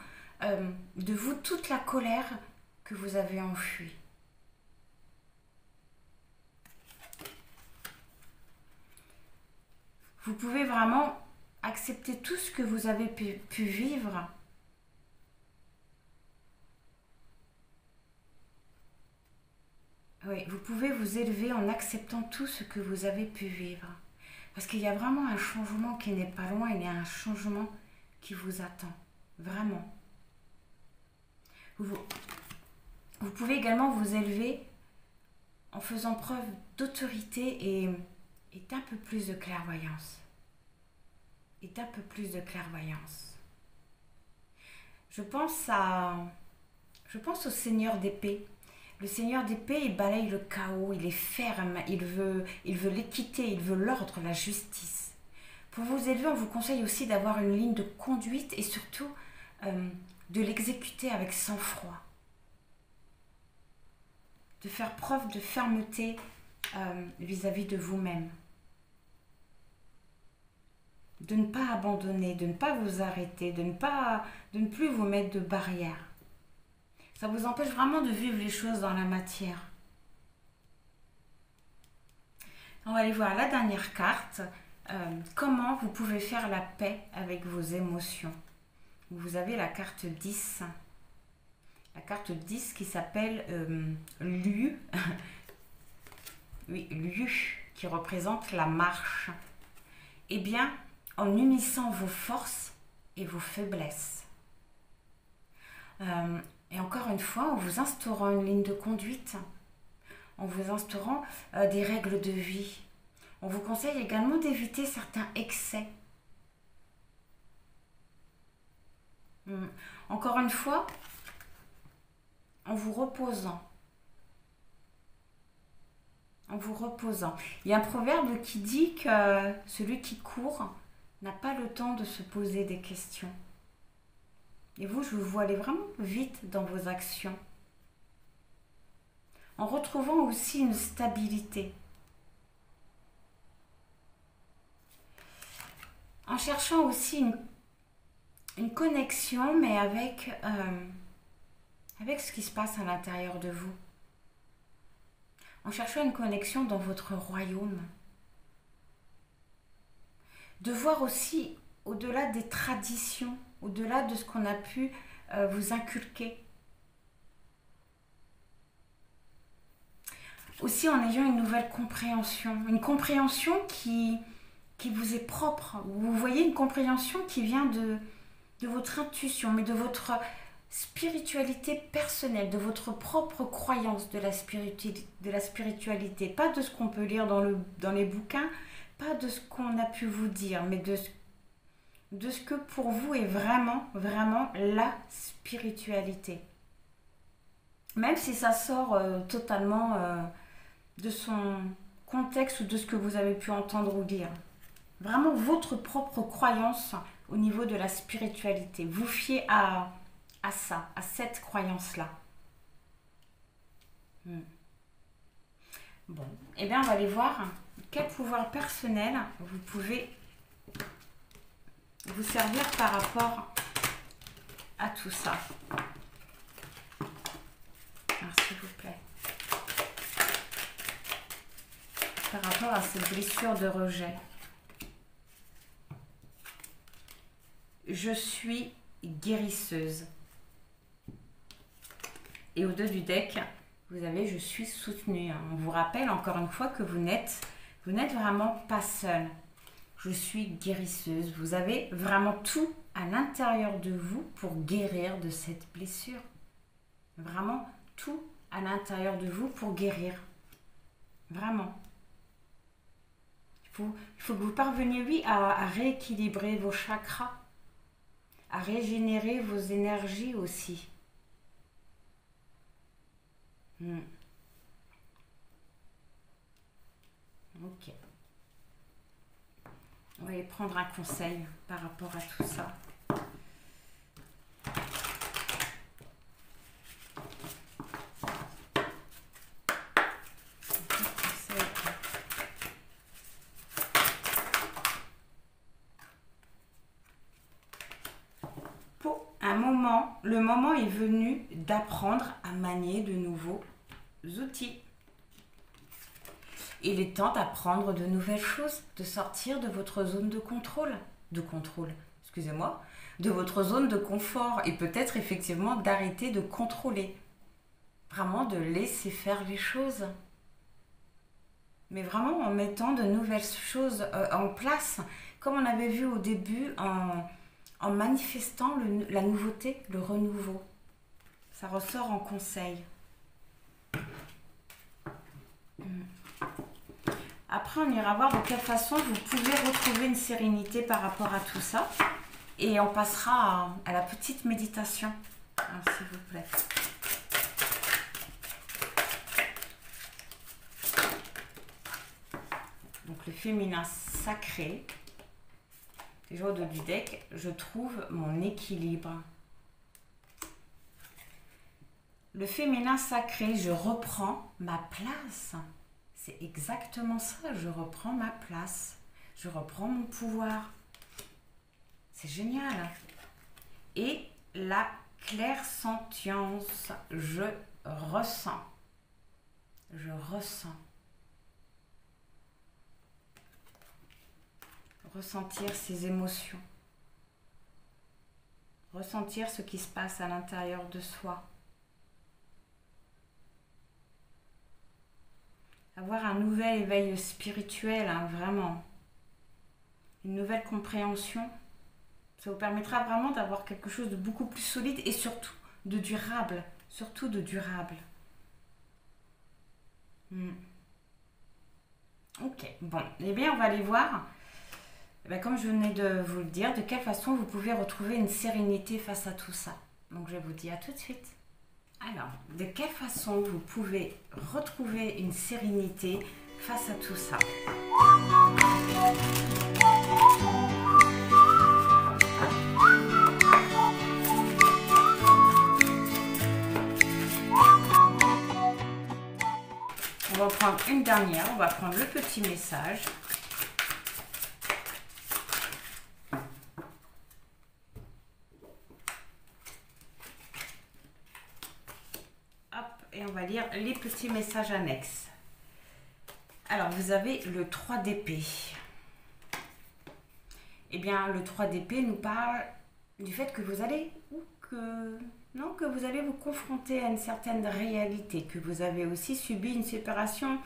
de vous toute la colère que vous avez enfouie. Vous pouvez vraiment accepter tout ce que vous avez pu vivre. Oui, vous pouvez vous élever en acceptant tout ce que vous avez pu vivre. Parce qu'il y a vraiment un changement qui n'est pas loin, il y a un changement qui vous attend. Vraiment. Vous pouvez également vous élever en faisant preuve d'autorité et d'un peu plus de clairvoyance. Je pense au Seigneur d'épée. Le Seigneur d'épée, il balaye le chaos, il est ferme, il veut l'équité, il veut l'ordre, la justice. Pour vous élever, on vous conseille aussi d'avoir une ligne de conduite et surtout de l'exécuter avec sang-froid. De faire preuve de fermeté vis-à-vis de vous-même. De ne pas abandonner, de ne pas vous arrêter, de ne plus vous mettre de barrières. Ça vous empêche vraiment de vivre les choses dans la matière. On va aller voir la dernière carte. Comment vous pouvez faire la paix avec vos émotions. vous avez la carte 10. La carte 10 qui s'appelle l'U. Oui, l'U, qui représente la marche. Eh bien, en unissant vos forces et vos faiblesses. Et encore une fois, en vous instaurant une ligne de conduite, en vous instaurant des règles de vie. On vous conseille également d'éviter certains excès. Encore une fois, en vous reposant. En vous reposant. Il y a un proverbe qui dit que celui qui court n'a pas le temps de se poser des questions. Et vous, je vous vois aller vraiment vite dans vos actions. En retrouvant aussi une stabilité. En cherchant aussi une connexion, mais avec ce qui se passe à l'intérieur de vous. En cherchant une connexion dans votre royaume. De voir aussi au-delà des traditions, au-delà de ce qu'on a pu vous inculquer. Aussi en ayant une nouvelle compréhension, une compréhension qui vous est propre. Vous voyez, une compréhension qui vient de votre intuition, mais de votre spiritualité personnelle, de votre propre croyance de la spiritualité. Pas de ce qu'on peut lire dans les bouquins, pas de ce qu'on a pu vous dire, mais de ce que pour vous est vraiment, vraiment la spiritualité. Même si ça sort totalement de son contexte ou de ce que vous avez pu entendre ou lire. Vraiment votre propre croyance au niveau de la spiritualité. Vous fiez à ça, à cette croyance-là. Bon, eh bien on va aller voir quel pouvoir personnel vous pouvez vous servir par rapport à tout ça. Alors s'il vous plaît. Par rapport à cette blessure de rejet. Je suis guérisseuse. Et au dos du deck, vous avez je suis soutenue. On vous rappelle encore une fois que vous n'êtes vraiment pas seul. Je suis guérisseuse. Vous avez vraiment tout à l'intérieur de vous pour guérir de cette blessure. Vraiment tout à l'intérieur de vous pour guérir. Vraiment. Il faut que vous parveniez, oui, à rééquilibrer vos chakras, à régénérer vos énergies aussi. Ok. On va aller prendre un conseil par rapport à tout ça. Le moment est venu d'apprendre à manier de nouveaux outils. Il est temps d'apprendre de nouvelles choses, de sortir de votre zone de contrôle, excusez-moi, de votre zone de confort et peut-être effectivement d'arrêter de contrôler. Vraiment de laisser faire les choses. Mais vraiment en mettant de nouvelles choses en place, comme on avait vu au début en manifestant la nouveauté, le renouveau. Ça ressort en conseil. Après, on ira voir de quelle façon vous pouvez retrouver une sérénité par rapport à tout ça. Et on passera à la petite méditation. Alors, s'il vous plaît. Donc, le féminin sacré. Déjà au dos du deck, je trouve mon équilibre. Le féminin sacré, je reprends ma place. C'est exactement ça, je reprends ma place. Je reprends mon pouvoir. C'est génial. Et la clairsentience, je ressens. Je ressens. Ressentir ses émotions. ressentir ce qui se passe à l'intérieur de soi. Avoir un nouvel éveil spirituel, hein, vraiment. Une nouvelle compréhension. Ça vous permettra vraiment d'avoir quelque chose de beaucoup plus solide et surtout de durable. Surtout de durable. Ok, bon, eh bien on va aller voir, comme je venais de vous le dire, de quelle façon vous pouvez retrouver une sérénité face à tout ça. Donc je vous dis à tout de suite. Alors, de quelle façon vous pouvez retrouver une sérénité face à tout ça? On va prendre une dernière, on va prendre le petit message. Hop, et on va lire les petits messages annexes. Alors, vous avez le 3 d'épée. Eh bien, le 3 d'épée nous parle du fait que vous allez, que vous allez vous confronter à une certaine réalité, que vous avez aussi subi une séparation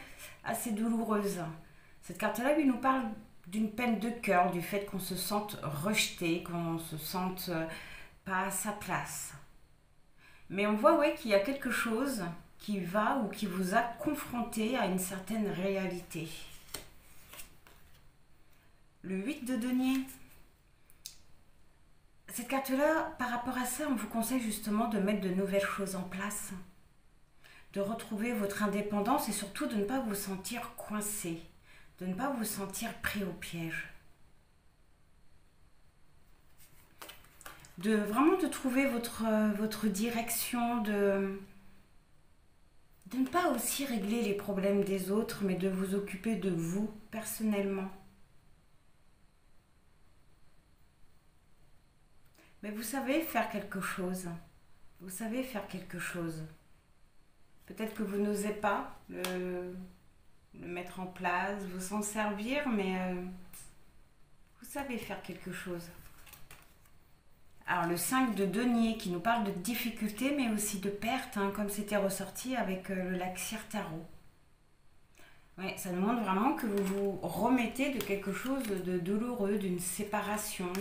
assez douloureuse. Cette carte-là, lui, nous parle d'une peine de cœur, du fait qu'on se sente rejeté, qu'on se sente pas à sa place. Mais on voit qu'il y a quelque chose qui va ou qui vous a confronté à une certaine réalité. Le 8 de denier. Cette carte-là, par rapport à ça, on vous conseille justement de mettre de nouvelles choses en place, de retrouver votre indépendance et surtout de ne pas vous sentir coincé, de ne pas vous sentir pris au piège. Vraiment de trouver votre direction, de ne pas aussi régler les problèmes des autres, mais de vous occuper de vous personnellement. Mais vous savez faire quelque chose. Vous savez faire quelque chose. Peut-être que vous n'osez pas le mettre en place, vous en servir, mais vous savez faire quelque chose. Alors le 5 de denier qui nous parle de difficultés, mais aussi de pertes, hein, comme c'était ressorti avec le Lakshir Tarot. Ouais, ça nous montre vraiment que vous vous remettez de quelque chose de douloureux, d'une séparation,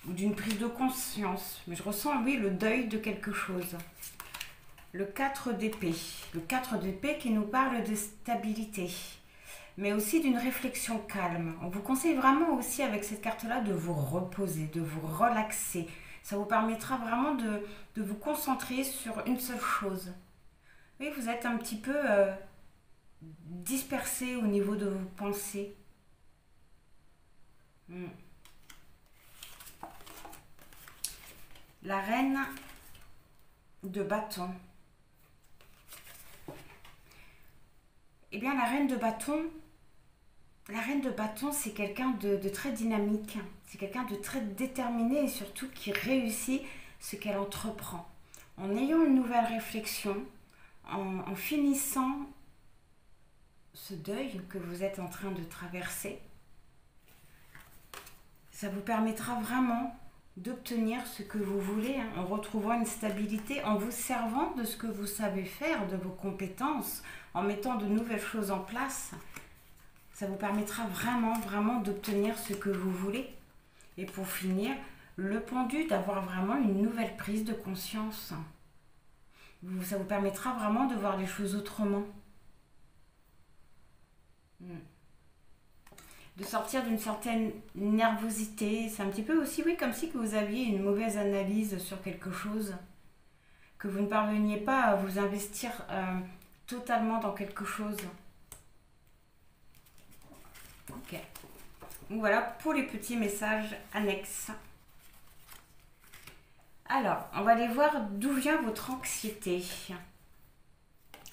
d'une prise de conscience. Mais je ressens, oui, le deuil de quelque chose. Le 4 d'épée. Le 4 d'épée qui nous parle de stabilité, mais aussi d'une réflexion calme. On vous conseille vraiment aussi avec cette carte-là de vous reposer, de vous relaxer. Ça vous permettra vraiment de vous concentrer sur une seule chose. Oui, vous êtes un petit peu dispersé au niveau de vos pensées. La reine de bâton. Eh bien, la reine de bâton, c'est quelqu'un de très dynamique. C'est quelqu'un de très déterminé et surtout qui réussit ce qu'elle entreprend. En ayant une nouvelle réflexion, en finissant ce deuil que vous êtes en train de traverser, ça vous permettra vraiment d'obtenir ce que vous voulez, hein, en retrouvant une stabilité, en vous servant de ce que vous savez faire, de vos compétences, en mettant de nouvelles choses en place. Ça vous permettra vraiment d'obtenir ce que vous voulez. Et pour finir, le pendu, d'avoir vraiment une nouvelle prise de conscience. Ça vous permettra vraiment de voir les choses autrement. De sortir d'une certaine nervosité. C'est un petit peu aussi, oui, comme si que vous aviez une mauvaise analyse sur quelque chose, que vous ne parveniez pas à vous investir totalement dans quelque chose. Ok. Donc voilà pour les petits messages annexes. Alors, on va aller voir d'où vient votre anxiété.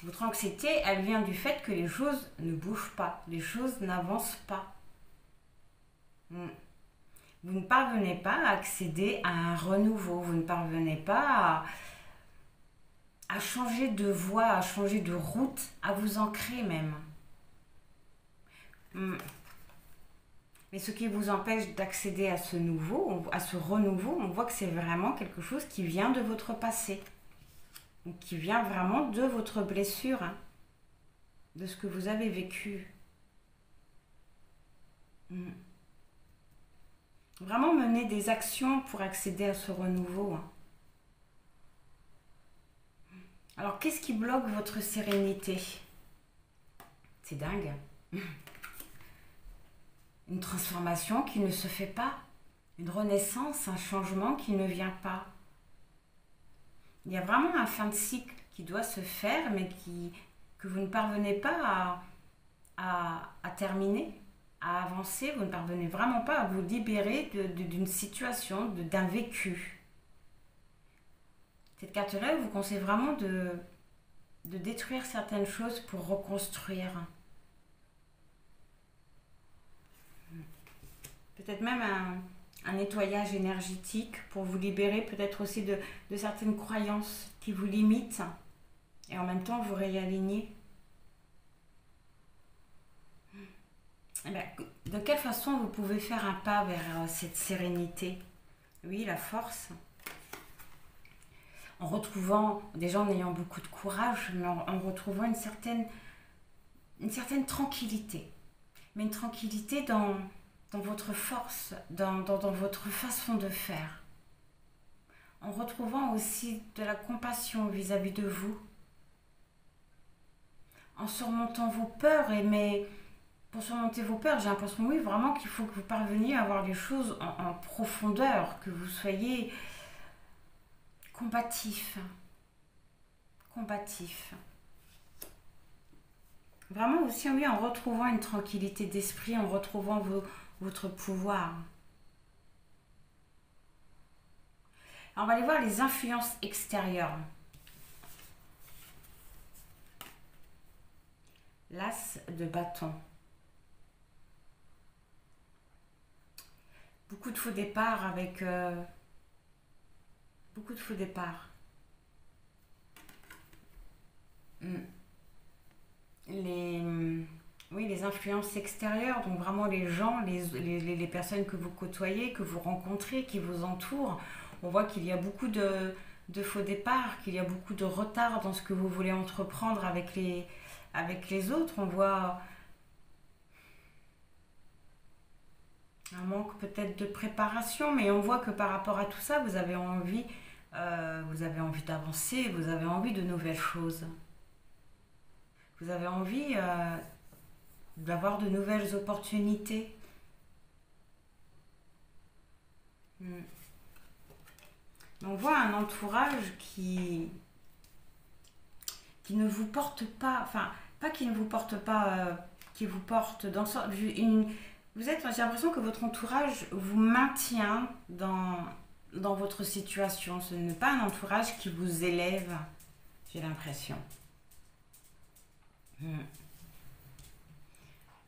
Votre anxiété, elle vient du fait que les choses ne bougent pas, les choses n'avancent pas. Vous ne parvenez pas à accéder à un renouveau, vous ne parvenez pas à changer de voie, à changer de route, à vous ancrer même. Mais ce qui vous empêche d'accéder à ce nouveau, à ce renouveau, on voit que c'est vraiment quelque chose qui vient de votre passé. Donc, qui vient vraiment de votre blessure, hein, de ce que vous avez vécu. Vraiment mener des actions pour accéder à ce renouveau, hein. Alors, qu'est-ce qui bloque votre sérénité? C'est dingue. Une transformation qui ne se fait pas. Une renaissance, un changement qui ne vient pas. Il y a vraiment un fin de cycle qui doit se faire, mais que vous ne parvenez pas à terminer, à avancer. Vous ne parvenez vraiment pas à vous libérer d'une situation, d'un vécu. Cette carte-là vous conseille vraiment de détruire certaines choses pour reconstruire. Peut-être même un nettoyage énergétique pour vous libérer peut-être aussi de certaines croyances qui vous limitent et en même temps vous réaligner. Eh bien, de quelle façon vous pouvez faire un pas vers cette sérénité? Oui, la force. En retrouvant, déjà en ayant beaucoup de courage, mais en retrouvant une certaine tranquillité. Mais une tranquillité dans votre force, dans votre façon de faire. En retrouvant aussi de la compassion vis-à-vis de vous. En surmontant vos peurs, pour surmonter vos peurs, j'ai l'impression, oui, vraiment qu'il faut que vous parveniez à voir les choses en profondeur, que vous soyez combatif. Vraiment aussi, oui, en retrouvant une tranquillité d'esprit, en retrouvant votre pouvoir. Alors, on va aller voir les influences extérieures. L'as de bâton. Beaucoup de faux départs avec... beaucoup de faux départs. Les influences extérieures, donc vraiment les gens, les personnes que vous côtoyez, que vous rencontrez, qui vous entourent. On voit qu'il y a beaucoup de faux départs, qu'il y a beaucoup de retard dans ce que vous voulez entreprendre avec les autres. On voit un manque peut-être de préparation, mais on voit que par rapport à tout ça, vous avez envie d'avancer, vous avez envie de nouvelles choses. Vous avez envie d'avoir de nouvelles opportunités. On voit un entourage qui ne vous porte pas, enfin, pas qui ne vous porte pas, qui vous porte dans j'ai l'impression que votre entourage vous maintient dans votre situation. Ce n'est pas un entourage qui vous élève, j'ai l'impression.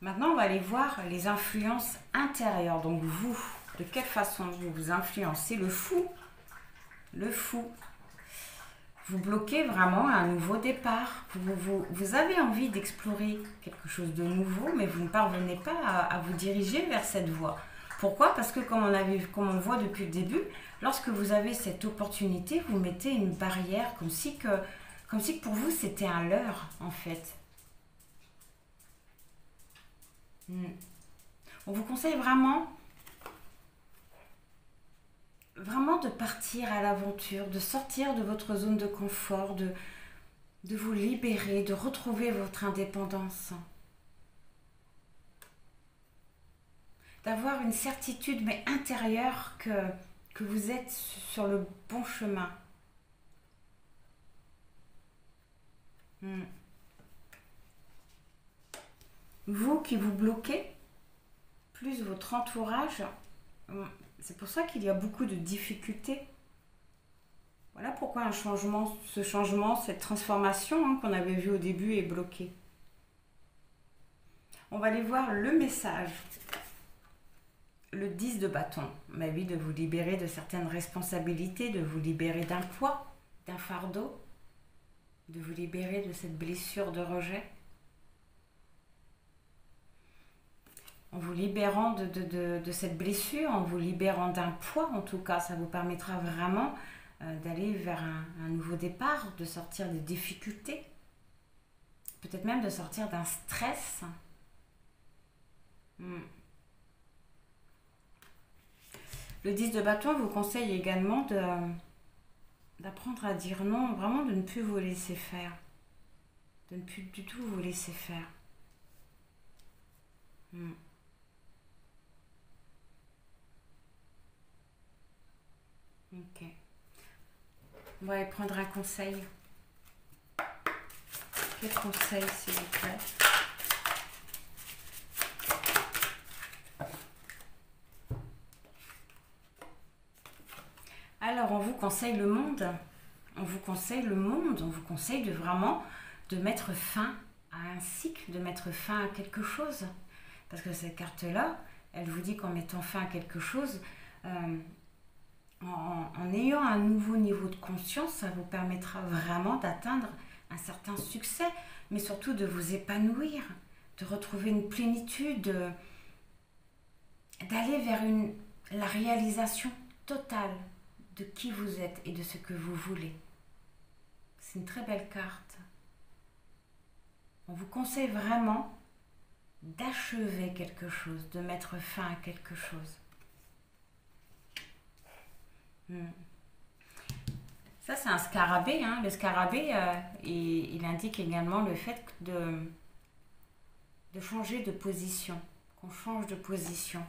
Maintenant, on va aller voir les influences intérieures. Donc vous, de quelle façon vous vous influencez? Le fou. Vous bloquez vraiment un nouveau départ. Vous avez envie d'explorer quelque chose de nouveau, mais vous ne parvenez pas à vous diriger vers cette voie. Pourquoi? Parce que comme on voit depuis le début, lorsque vous avez cette opportunité, vous mettez une barrière comme si pour vous c'était un leurre en fait. On vous conseille vraiment de partir à l'aventure, de sortir de votre zone de confort, de vous libérer, de retrouver votre indépendance. D'avoir une certitude mais intérieure que vous êtes sur le bon chemin. Vous qui vous bloquez, plus votre entourage, c'est pour ça qu'il y a beaucoup de difficultés. Voilà pourquoi ce changement, cette transformation qu'on avait vu au début est bloquée. On va aller voir le message. Le 10 de bâton. Bah oui, de vous libérer de certaines responsabilités, de vous libérer d'un poids, d'un fardeau, de vous libérer de cette blessure de rejet. en vous libérant de cette blessure, en vous libérant d'un poids en tout cas. Ça vous permettra vraiment d'aller vers un nouveau départ, de sortir des difficultés, peut-être même de sortir d'un stress. Le 10 de bâton vous conseille également d'apprendre à dire non, vraiment de ne plus vous laisser faire, de ne plus du tout vous laisser faire. Ok. On va aller prendre un conseil. Quel conseil, s'il vous plaît? Alors, on vous conseille le monde. On vous conseille le monde. On vous conseille de mettre fin à un cycle, de mettre fin à quelque chose. Parce que cette carte-là, elle vous dit qu'en mettant fin à quelque chose, en ayant un nouveau niveau de conscience, ça vous permettra vraiment d'atteindre un certain succès, mais surtout de vous épanouir, de retrouver une plénitude, d'aller vers la réalisation totale de qui vous êtes et de ce que vous voulez. C'est une très belle carte. On vous conseille vraiment d'achever quelque chose, de mettre fin à quelque chose. Ça, c'est un scarabée. Hein. Le scarabée, il indique également le fait de changer de position. Qu'on change de position.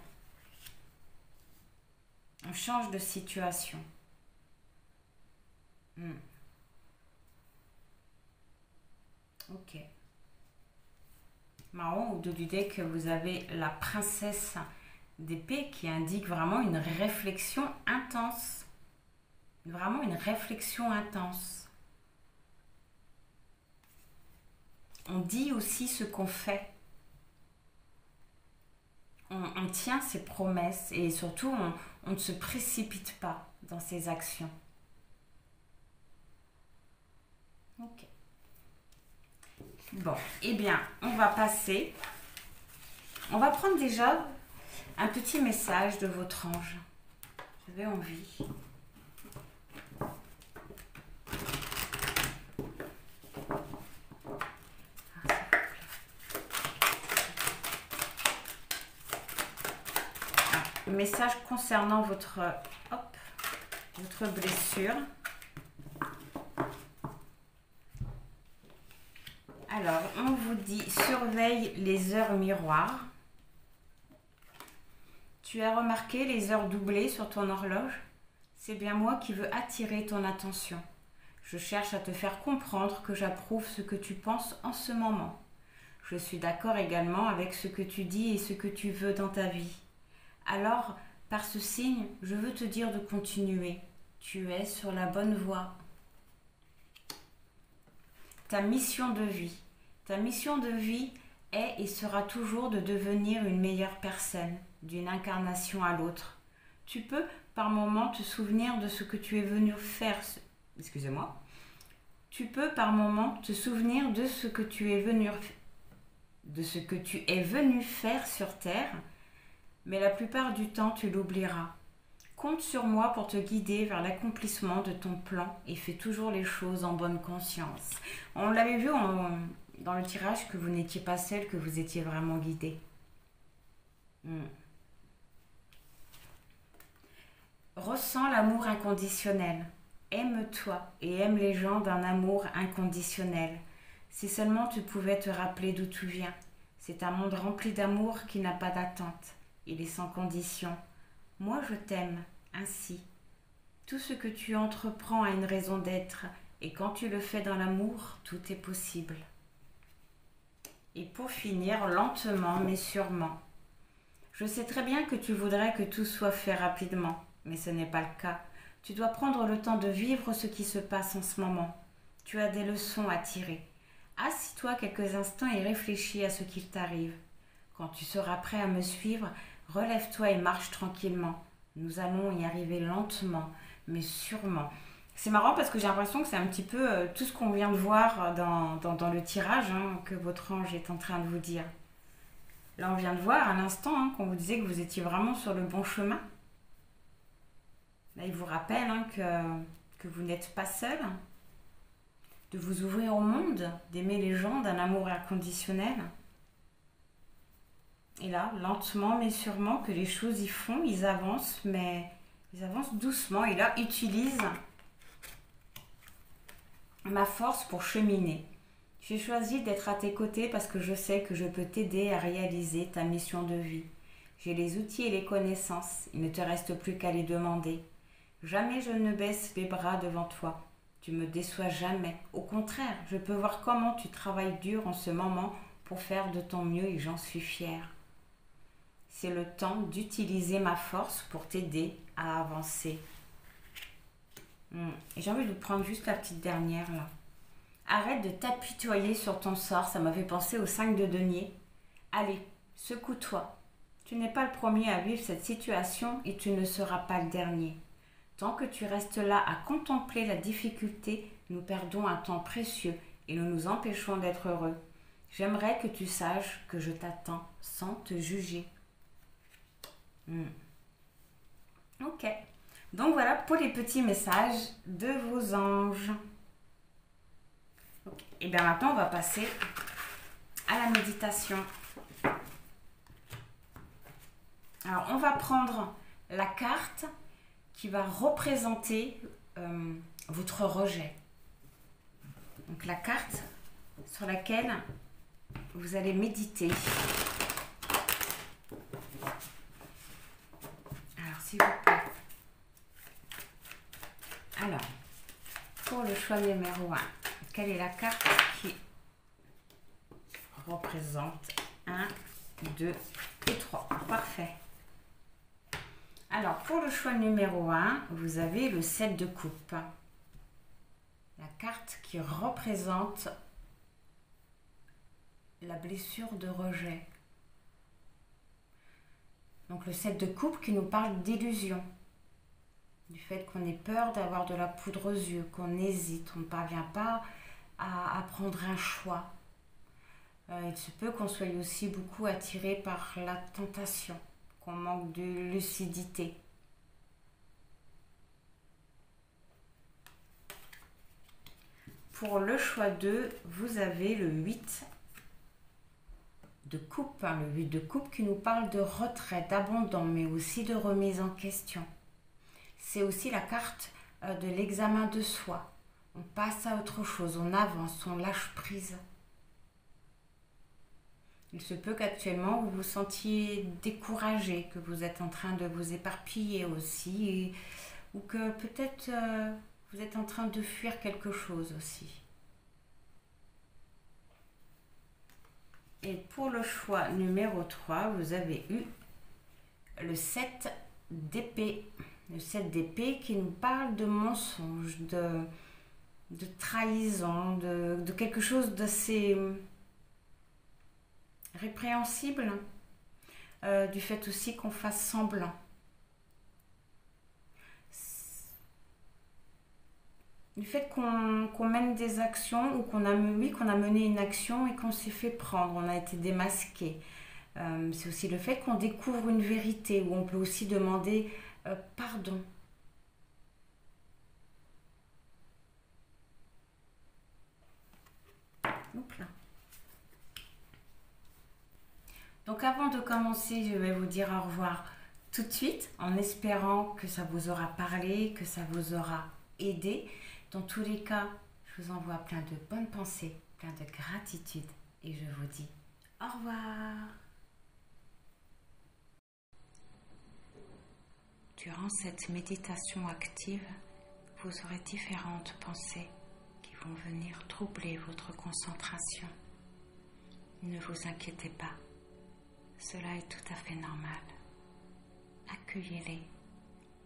On change de situation. Ok. Marron, au dos du deck, vous avez la princesse d'épée qui indique vraiment une réflexion intense. Vraiment une réflexion intense. On dit aussi ce qu'on fait. On tient ses promesses et surtout on ne se précipite pas dans ses actions. Ok. Bon, eh bien, on va passer. On va prendre déjà un petit message de votre ange. J'avais envie. Message concernant votre blessure. Alors, on vous dit, surveille les heures miroirs. Tu as remarqué les heures doublées sur ton horloge? C'est bien moi qui veux attirer ton attention. Je cherche à te faire comprendre que j'approuve ce que tu penses en ce moment. Je suis d'accord également avec ce que tu dis et ce que tu veux dans ta vie. Alors, par ce signe, je veux te dire de continuer. Tu es sur la bonne voie. Ta mission de vie. Ta mission de vie est et sera toujours de devenir une meilleure personne, d'une incarnation à l'autre. Tu peux, par moments, te souvenir de ce que tu es venu faire. Excusez-moi. Tu peux, par moments, te souvenir de ce que tu es venu faire sur Terre, mais la plupart du temps, tu l'oublieras. Compte sur moi pour te guider vers l'accomplissement de ton plan et fais toujours les choses en bonne conscience. On l'avait vu dans le tirage que vous n'étiez pas seul, que vous étiez vraiment guidé. Ressens l'amour inconditionnel. Aime-toi et aime les gens d'un amour inconditionnel. Si seulement tu pouvais te rappeler d'où tu viens. C'est un monde rempli d'amour qui n'a pas d'attente. Il est sans condition. Moi, je t'aime ainsi. Tout ce que tu entreprends a une raison d'être, et quand tu le fais dans l'amour, tout est possible. Et pour finir, lentement mais sûrement. Je sais très bien que tu voudrais que tout soit fait rapidement, mais ce n'est pas le cas. Tu dois prendre le temps de vivre ce qui se passe en ce moment. Tu as des leçons à tirer. Assis-toi quelques instants et réfléchis à ce qu'il t'arrive. Quand tu seras prêt à me suivre, relève-toi et marche tranquillement. Nous allons y arriver lentement, mais sûrement. C'est marrant parce que j'ai l'impression que c'est un petit peu tout ce qu'on vient de voir dans le tirage, hein, que votre ange est en train de vous dire. Là, on vient de voir à l'instant qu'on vous disait que vous étiez vraiment sur le bon chemin. Là, il vous rappelle que vous n'êtes pas seul, de vous ouvrir au monde, d'aimer les gens, d'un amour inconditionnel. Et là, lentement mais sûrement, que les choses y font, ils avancent, mais ils avancent doucement. Et là, utilise ma force pour cheminer. J'ai choisi d'être à tes côtés parce que je sais que je peux t'aider à réaliser ta mission de vie. J'ai les outils et les connaissances, il ne te reste plus qu'à les demander. Jamais je ne baisse les bras devant toi. Tu me déçois jamais. Au contraire, je peux voir comment tu travailles dur en ce moment pour faire de ton mieux et j'en suis fière. C'est le temps d'utiliser ma force pour t'aider à avancer. Et j'ai envie de vous prendre juste la petite dernière là. Arrête de t'apitoyer sur ton sort, ça m'a fait penser au 5 de denier. Allez, secoue-toi. Tu n'es pas le premier à vivre cette situation et tu ne seras pas le dernier. Tant que tu restes là à contempler la difficulté, nous perdons un temps précieux et nous nous empêchons d'être heureux. J'aimerais que tu saches que je t'attends sans te juger. Ok. Donc voilà pour les petits messages de vos anges. Okay. Et bien maintenant, on va passer à la méditation. Alors, on va prendre la carte qui va représenter votre rejet. Donc la carte sur laquelle vous allez méditer. Alors, s'il vous plaît. Alors, pour le choix numéro 1, quelle est la carte qui représente 1, 2 et 3? Parfait. Alors, pour le choix numéro 1, vous avez le 7 de coupe. La carte qui représente la blessure de rejet. Donc, le 7 de coupe qui nous parle d'illusion. Du fait qu'on ait peur d'avoir de la poudre aux yeux, qu'on hésite, on ne parvient pas à prendre un choix. Il se peut qu'on soit aussi beaucoup attiré par la tentation, qu'on manque de lucidité. Pour le choix 2, vous avez le 8 de coupe. Le 8 de coupe qui nous parle de retrait, d'abandon, mais aussi de remise en question. C'est aussi la carte de l'examen de soi. On passe à autre chose, on avance, on lâche prise. Il se peut qu'actuellement vous vous sentiez découragé, que vous êtes en train de vous éparpiller aussi, ou que peut-être vous êtes en train de fuir quelque chose aussi. Et pour le choix numéro 3, vous avez eu le 7 d'épée. Le 7 d'épée qui nous parle de mensonge, de trahison, de quelque chose d'assez répréhensible, du fait aussi qu'on fasse semblant. Du fait qu'on mène des actions ou qu'on a mené une action et qu'on s'est fait prendre, on a été démasqué. C'est aussi le fait qu'on découvre une vérité où on peut aussi demander pardon. Hop là. Donc avant de commencer, je vais vous dire au revoir tout de suite en espérant que ça vous aura parlé, que ça vous aura aidé. Dans tous les cas, je vous envoie plein de bonnes pensées, plein de gratitude et je vous dis au revoir. Durant cette méditation active, vous aurez différentes pensées qui vont venir troubler votre concentration. Ne vous inquiétez pas, cela est tout à fait normal. Accueillez-les,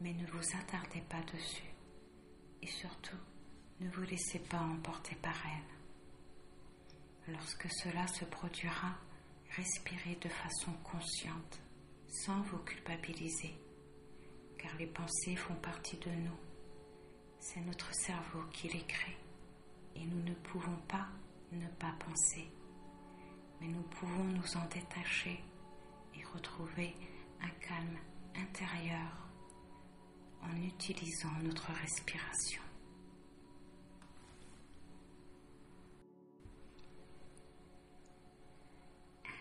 mais ne vous attardez pas dessus. Et surtout, ne vous laissez pas emporter par elles. Lorsque cela se produira, respirez de façon consciente, sans vous culpabiliser. Car les pensées font partie de nous. C'est notre cerveau qui les crée. Et nous ne pouvons pas ne pas penser. Mais nous pouvons nous en détacher et retrouver un calme intérieur en utilisant notre respiration.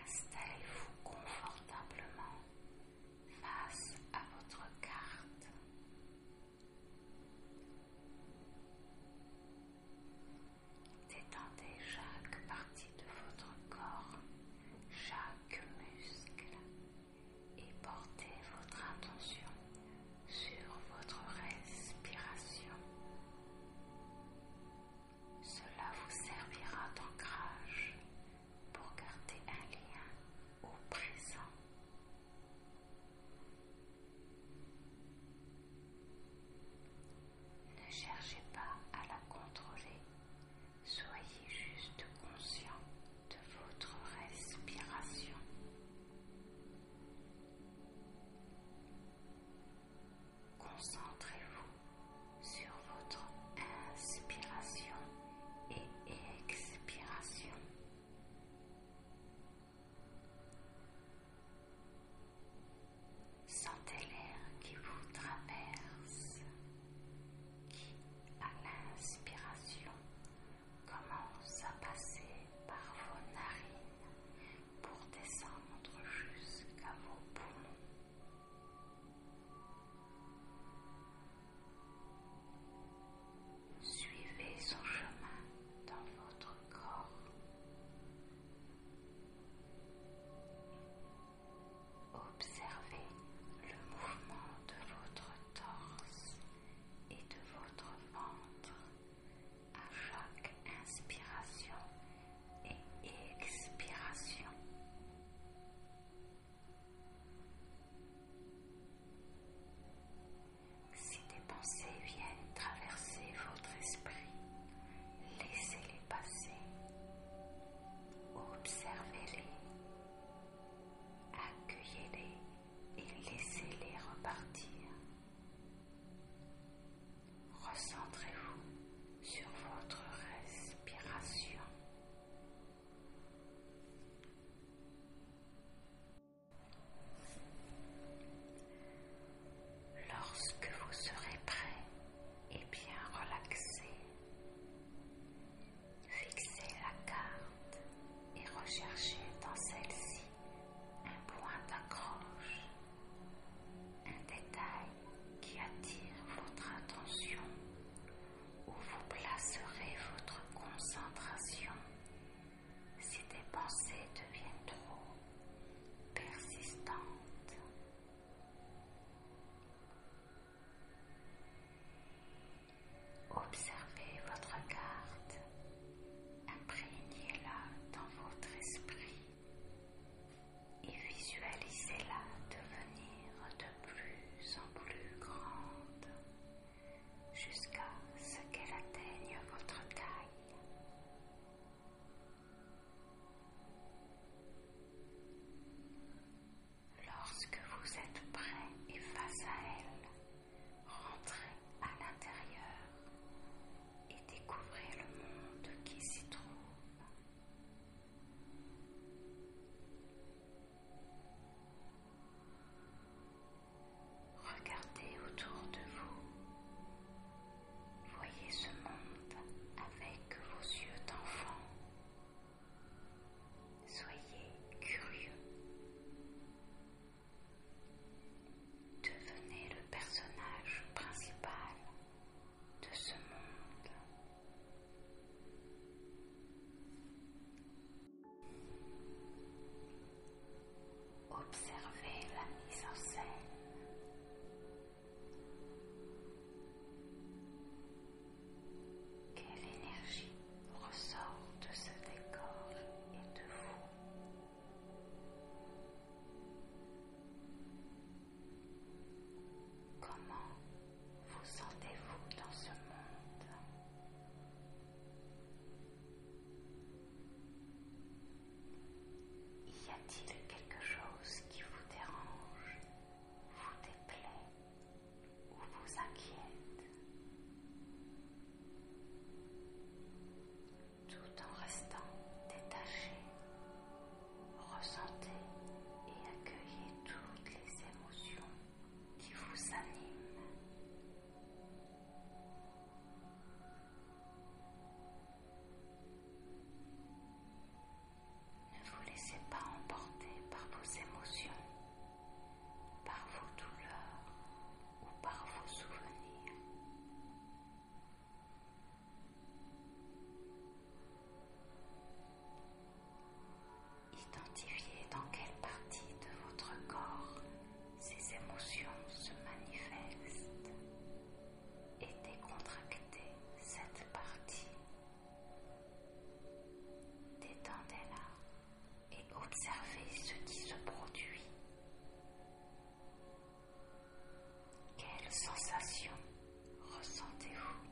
Installez-vous confortablement face à votre carte. Détendez chaque partie de votre corps, chaque muscle, et portez votre attention sur votre respiration. Cela vous servira d'ancrage pour garder un lien au présent. Ne cherchez pas à la contrôler, soyez juste conscient de votre respiration. Concentrez-vous sur votre inspiration et expiration. Sentez l'air qui vous traverse, qui, à l'inspiration, commence à passer par vos narines pour descendre jusqu'à vos poumons. Suivez son chemin dans votre corps. Observez le mouvement de votre torse et de votre ventre à chaque inspiration et expiration. Si des pensées viennent traverser votre esprit, laissez-les passer. Observez-les, accueillez-les et laissez-les repartir. Recentrez-vous sur votre respiration. Lorsque vous serez prêt et bien relaxé, fixez la carte et recherchez dans celle-ci un point d'accroche, un détail qui attire votre attention, où vous placerez votre concentration si des pensées deviennent trop persistantes. Observez votre carte, imprégnez-la dans votre esprit et visualisez-la devenir de plus en plus grande jusqu'à ce qu'elle atteigne votre taille. Lorsque vous êtes prêt et face à elle, rentrez à l'intérieur et découvrez le monde qui s'y trouve. Regardez autour de vous. Voyez ce monde avec vos yeux d'enfant. Soyez curieux. Devenez le personnage principal de ce monde. Observez la mise en scène. Quelle énergie ressort de ce décor et de vous? Comment vous sentez-vous dans ce monde? Y a-t-il quelque chose qui vous dérange, vous déplaît ou vous inquiète? Tout en restant détaché, ressentez et accueillez Identifiez dans quelle partie de votre corps ces émotions se manifestent et décontractez cette partie. Détendez-la et observez ce qui se produit. Quelle sensation ressentez-vous?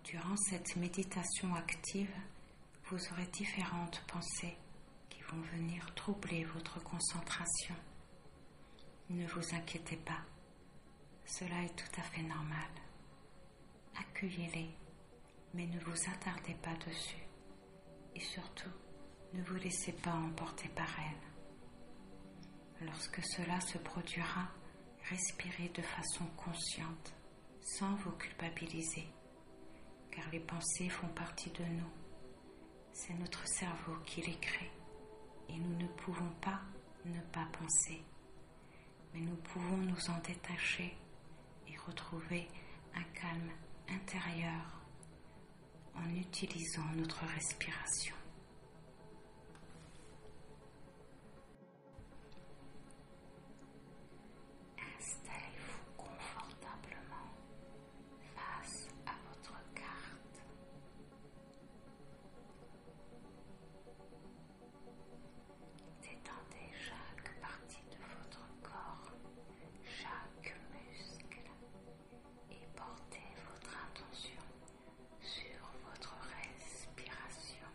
Durant cette méditation active, vous aurez différentes pensées qui vont venir troubler votre concentration. Ne vous inquiétez pas, cela est tout à fait normal. Accueillez-les, mais ne vous attardez pas dessus. Et surtout, ne vous laissez pas emporter par elles. Lorsque cela se produira, respirez de façon consciente, sans vous culpabiliser, car les pensées font partie de nous. C'est notre cerveau qui les crée, et nous ne pouvons pas ne pas penser. Mais nous pouvons nous en détacher et retrouver un calme intérieur en utilisant notre respiration. Installez-vous confortablement face à votre carte. Détendez chaque partie de votre corps, chaque muscle, et portez votre attention sur votre respiration.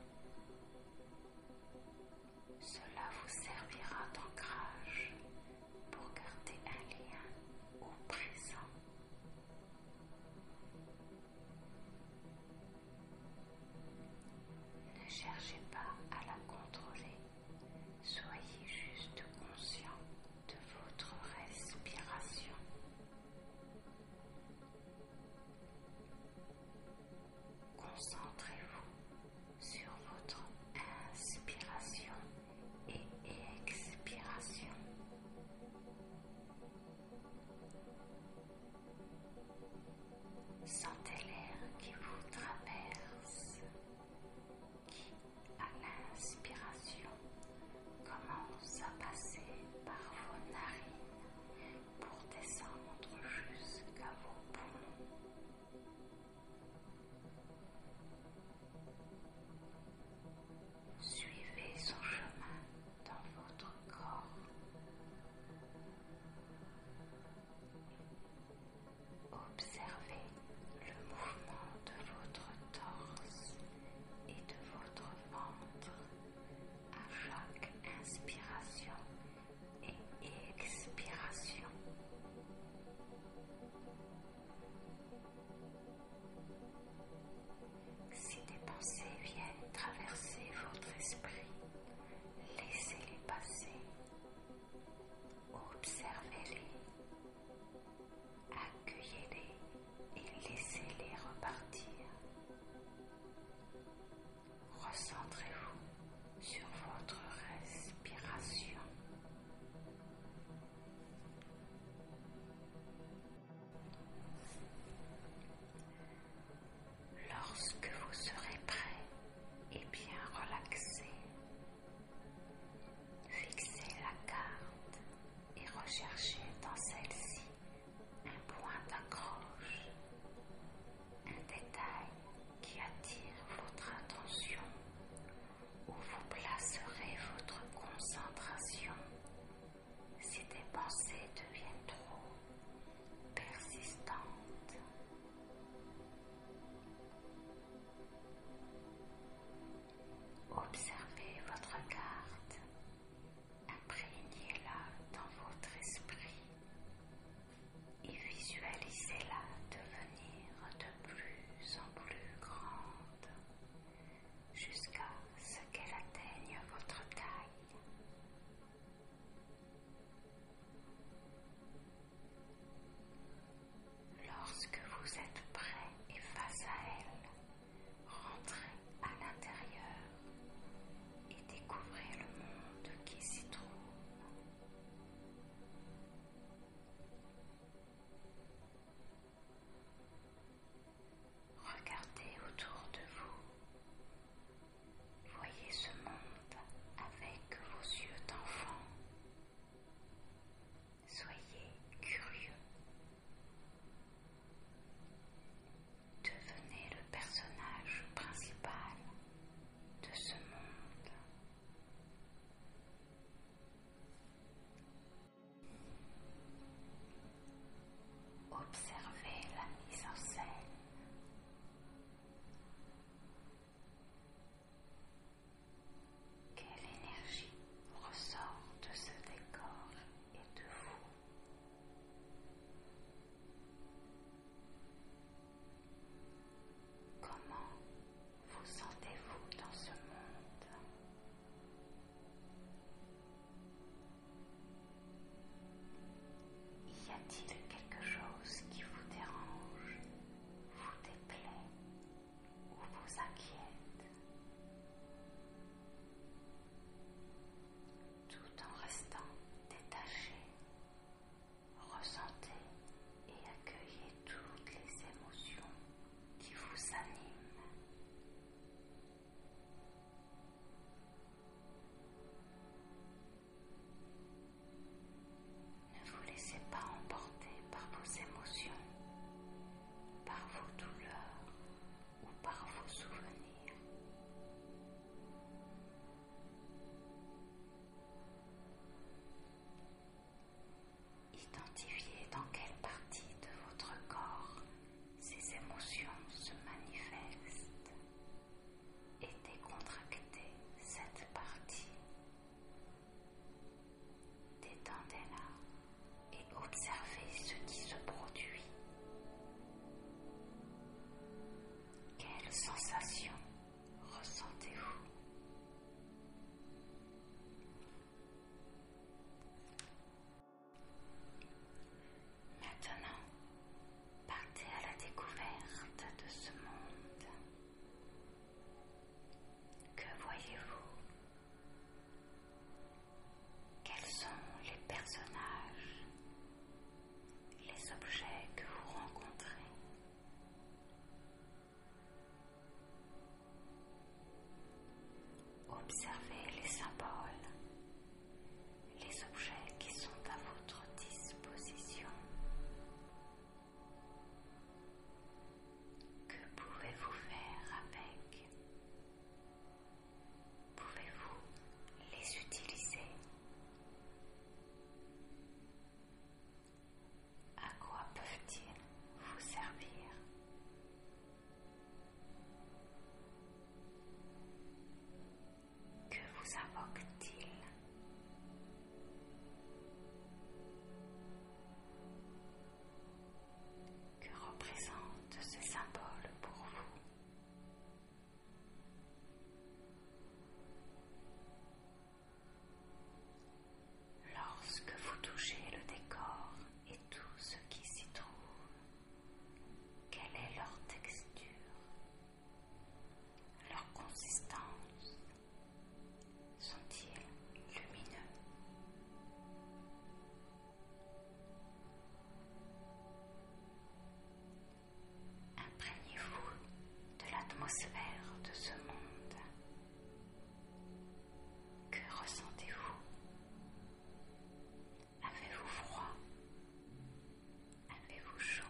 sensations ressentez-vous? Maintenant, partez à la découverte de ce monde. Que voyez-vous? Quels sont les personnages, les objets que vous rencontrez? Observez les symboles, les objets qui sont à votre disposition. Que pouvez-vous faire avec? Pouvez-vous les utiliser? À quoi peuvent-ils vous servir? Que vous invoque-t-il? Que représentent ces symboles pour vous? Lorsque vous touchez le décor et tout ce qui s'y trouve, quelle est leur texture, leur consistance? Sont-ils lumineux? Imprégnez-vous de l'atmosphère de ce monde. Que ressentez-vous? Avez-vous froid? Avez-vous chaud?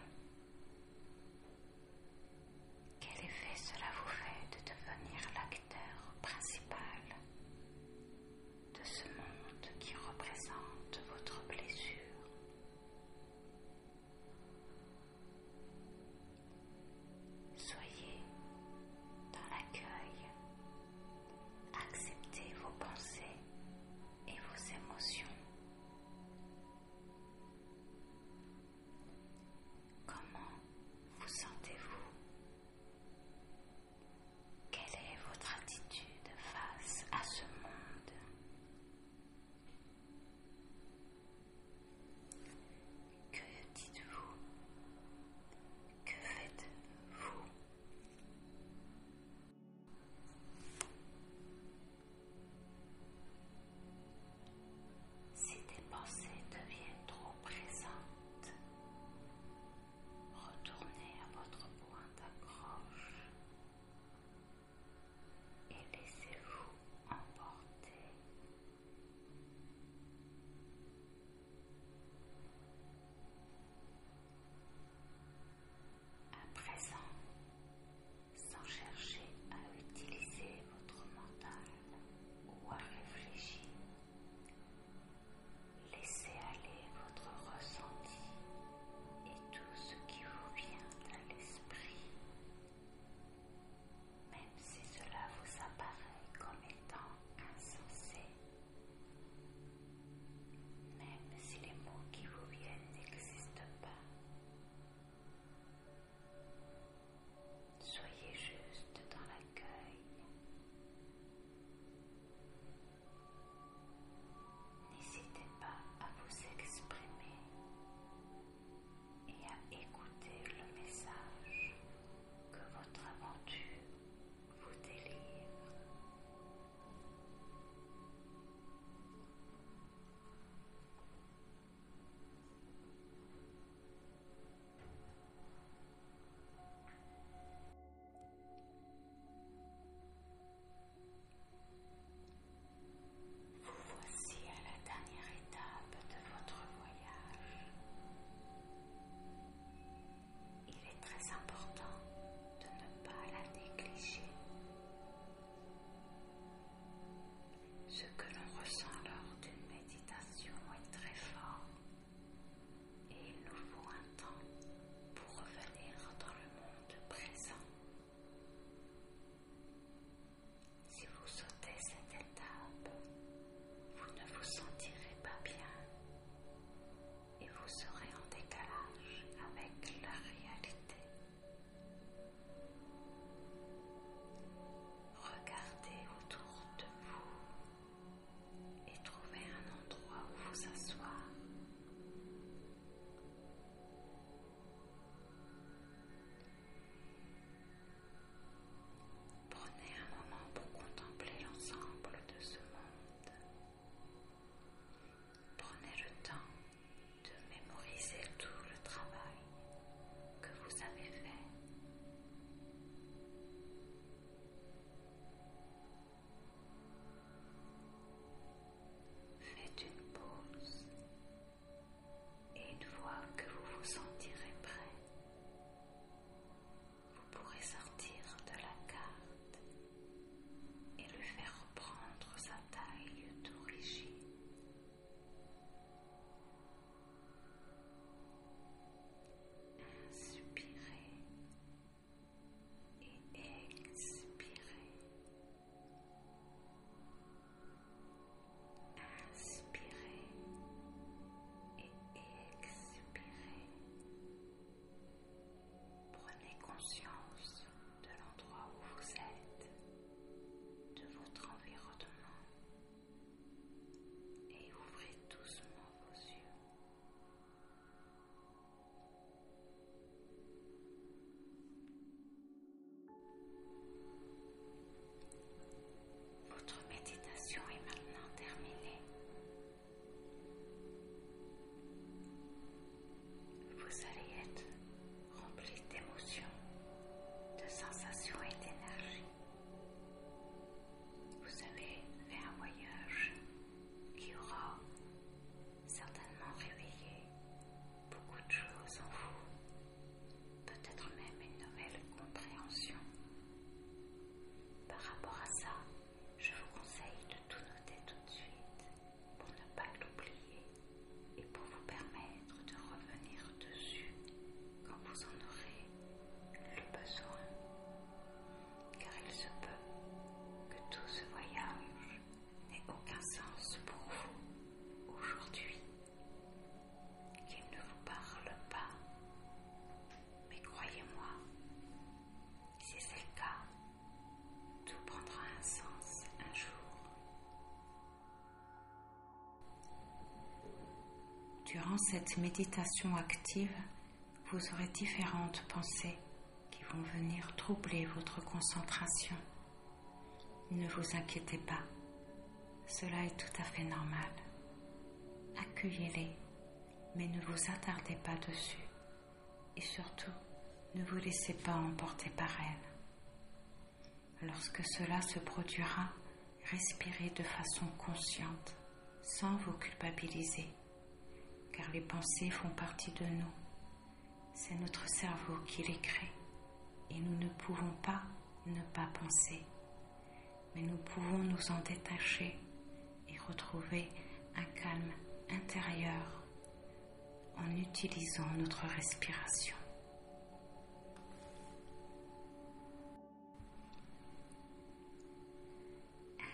Quel effet cela vous fait de devenir l'acteur principal de ce monde qui représente votre blessure? Soyez dans Votre méditation est maintenant terminée. Vous allez être rempli d'émotions, de sensations et d'énergie. Vous avez fait un voyage qui aura certainement réveillé beaucoup de choses en vous, peut-être même une nouvelle compréhension. Par rapport à ça, je vous conseille de tout noter tout de suite pour ne pas l'oublier et pour vous permettre de revenir dessus quand vous en aurez le besoin. Car il se peut que tout ce voyage n'ait aucun sens pour vous aujourd'hui, qu'il ne vous parle pas. Mais croyez-moi, si c'est le cas, tout prendra un sens un jour. Durant cette méditation active, vous aurez différentes pensées qui vont venir troubler votre concentration. Ne vous inquiétez pas, cela est tout à fait normal. Accueillez-les, mais ne vous attardez pas dessus. Et surtout, ne vous laissez pas emporter par elles. Lorsque cela se produira, respirez de façon consciente, sans vous culpabiliser, car les pensées font partie de nous. C'est notre cerveau qui les crée, et nous ne pouvons pas ne pas penser. Mais nous pouvons nous en détacher et retrouver un calme intérieur en utilisant notre respiration.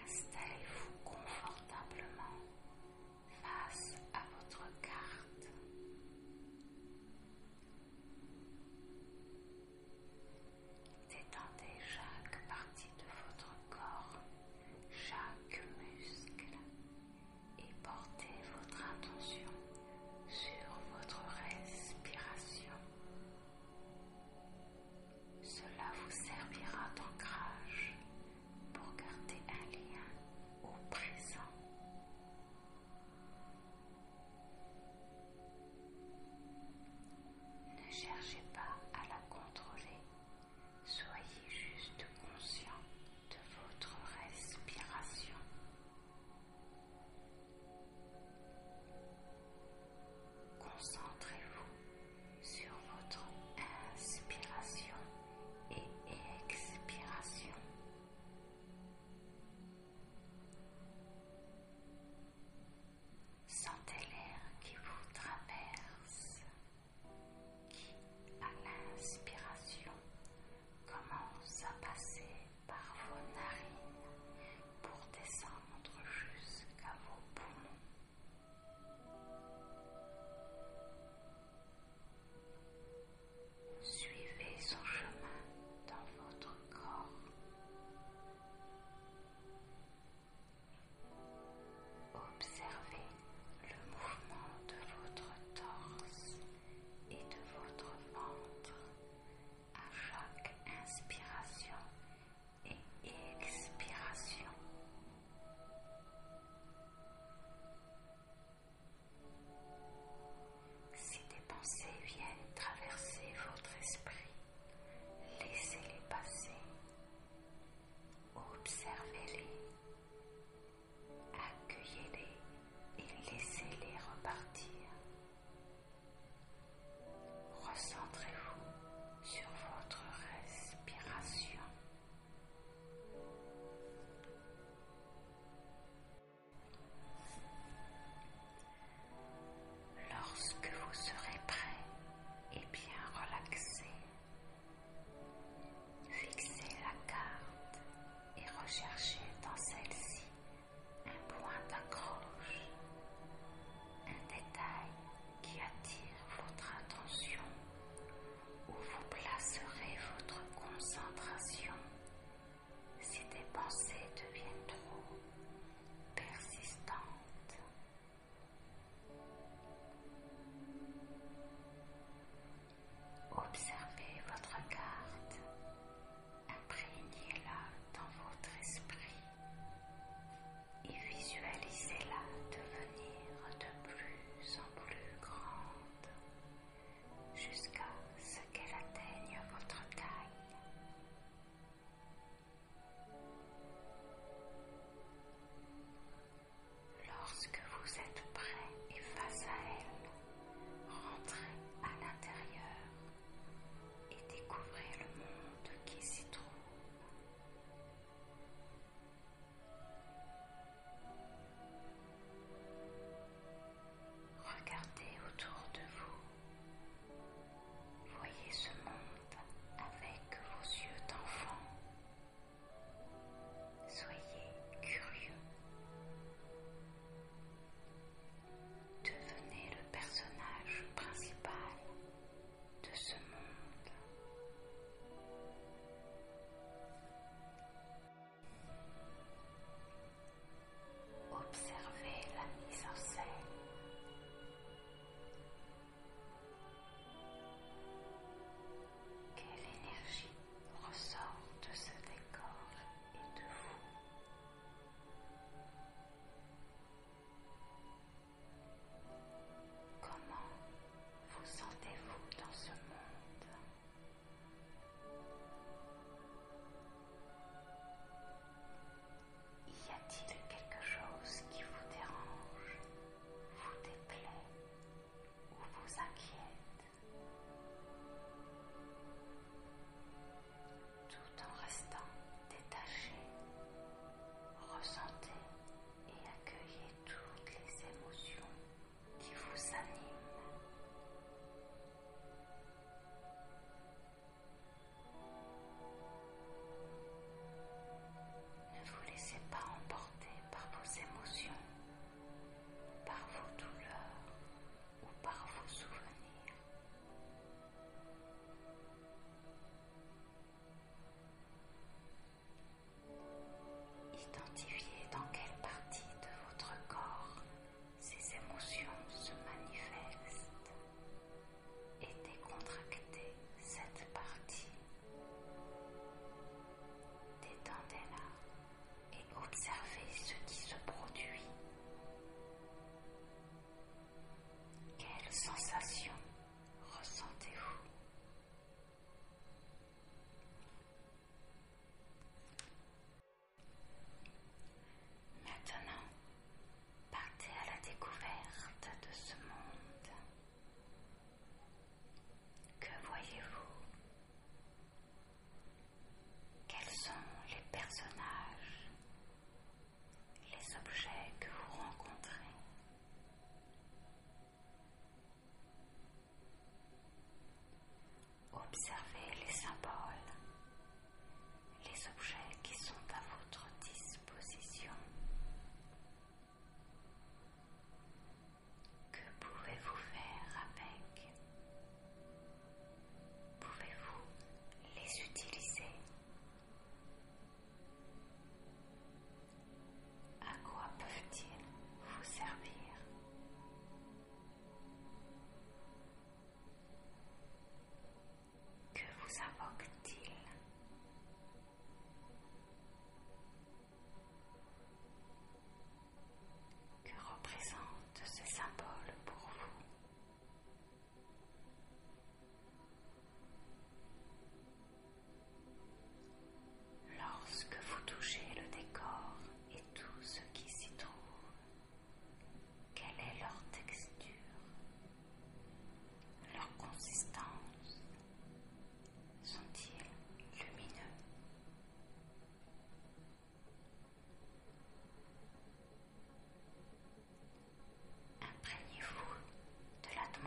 Installez-vous confortablement face à votre carte. Détendez chaque partie de votre corps, chaque muscle, et portez votre attention sur votre respiration. Cela vous servira d'ancrage pour garder un lien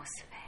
atmosphère.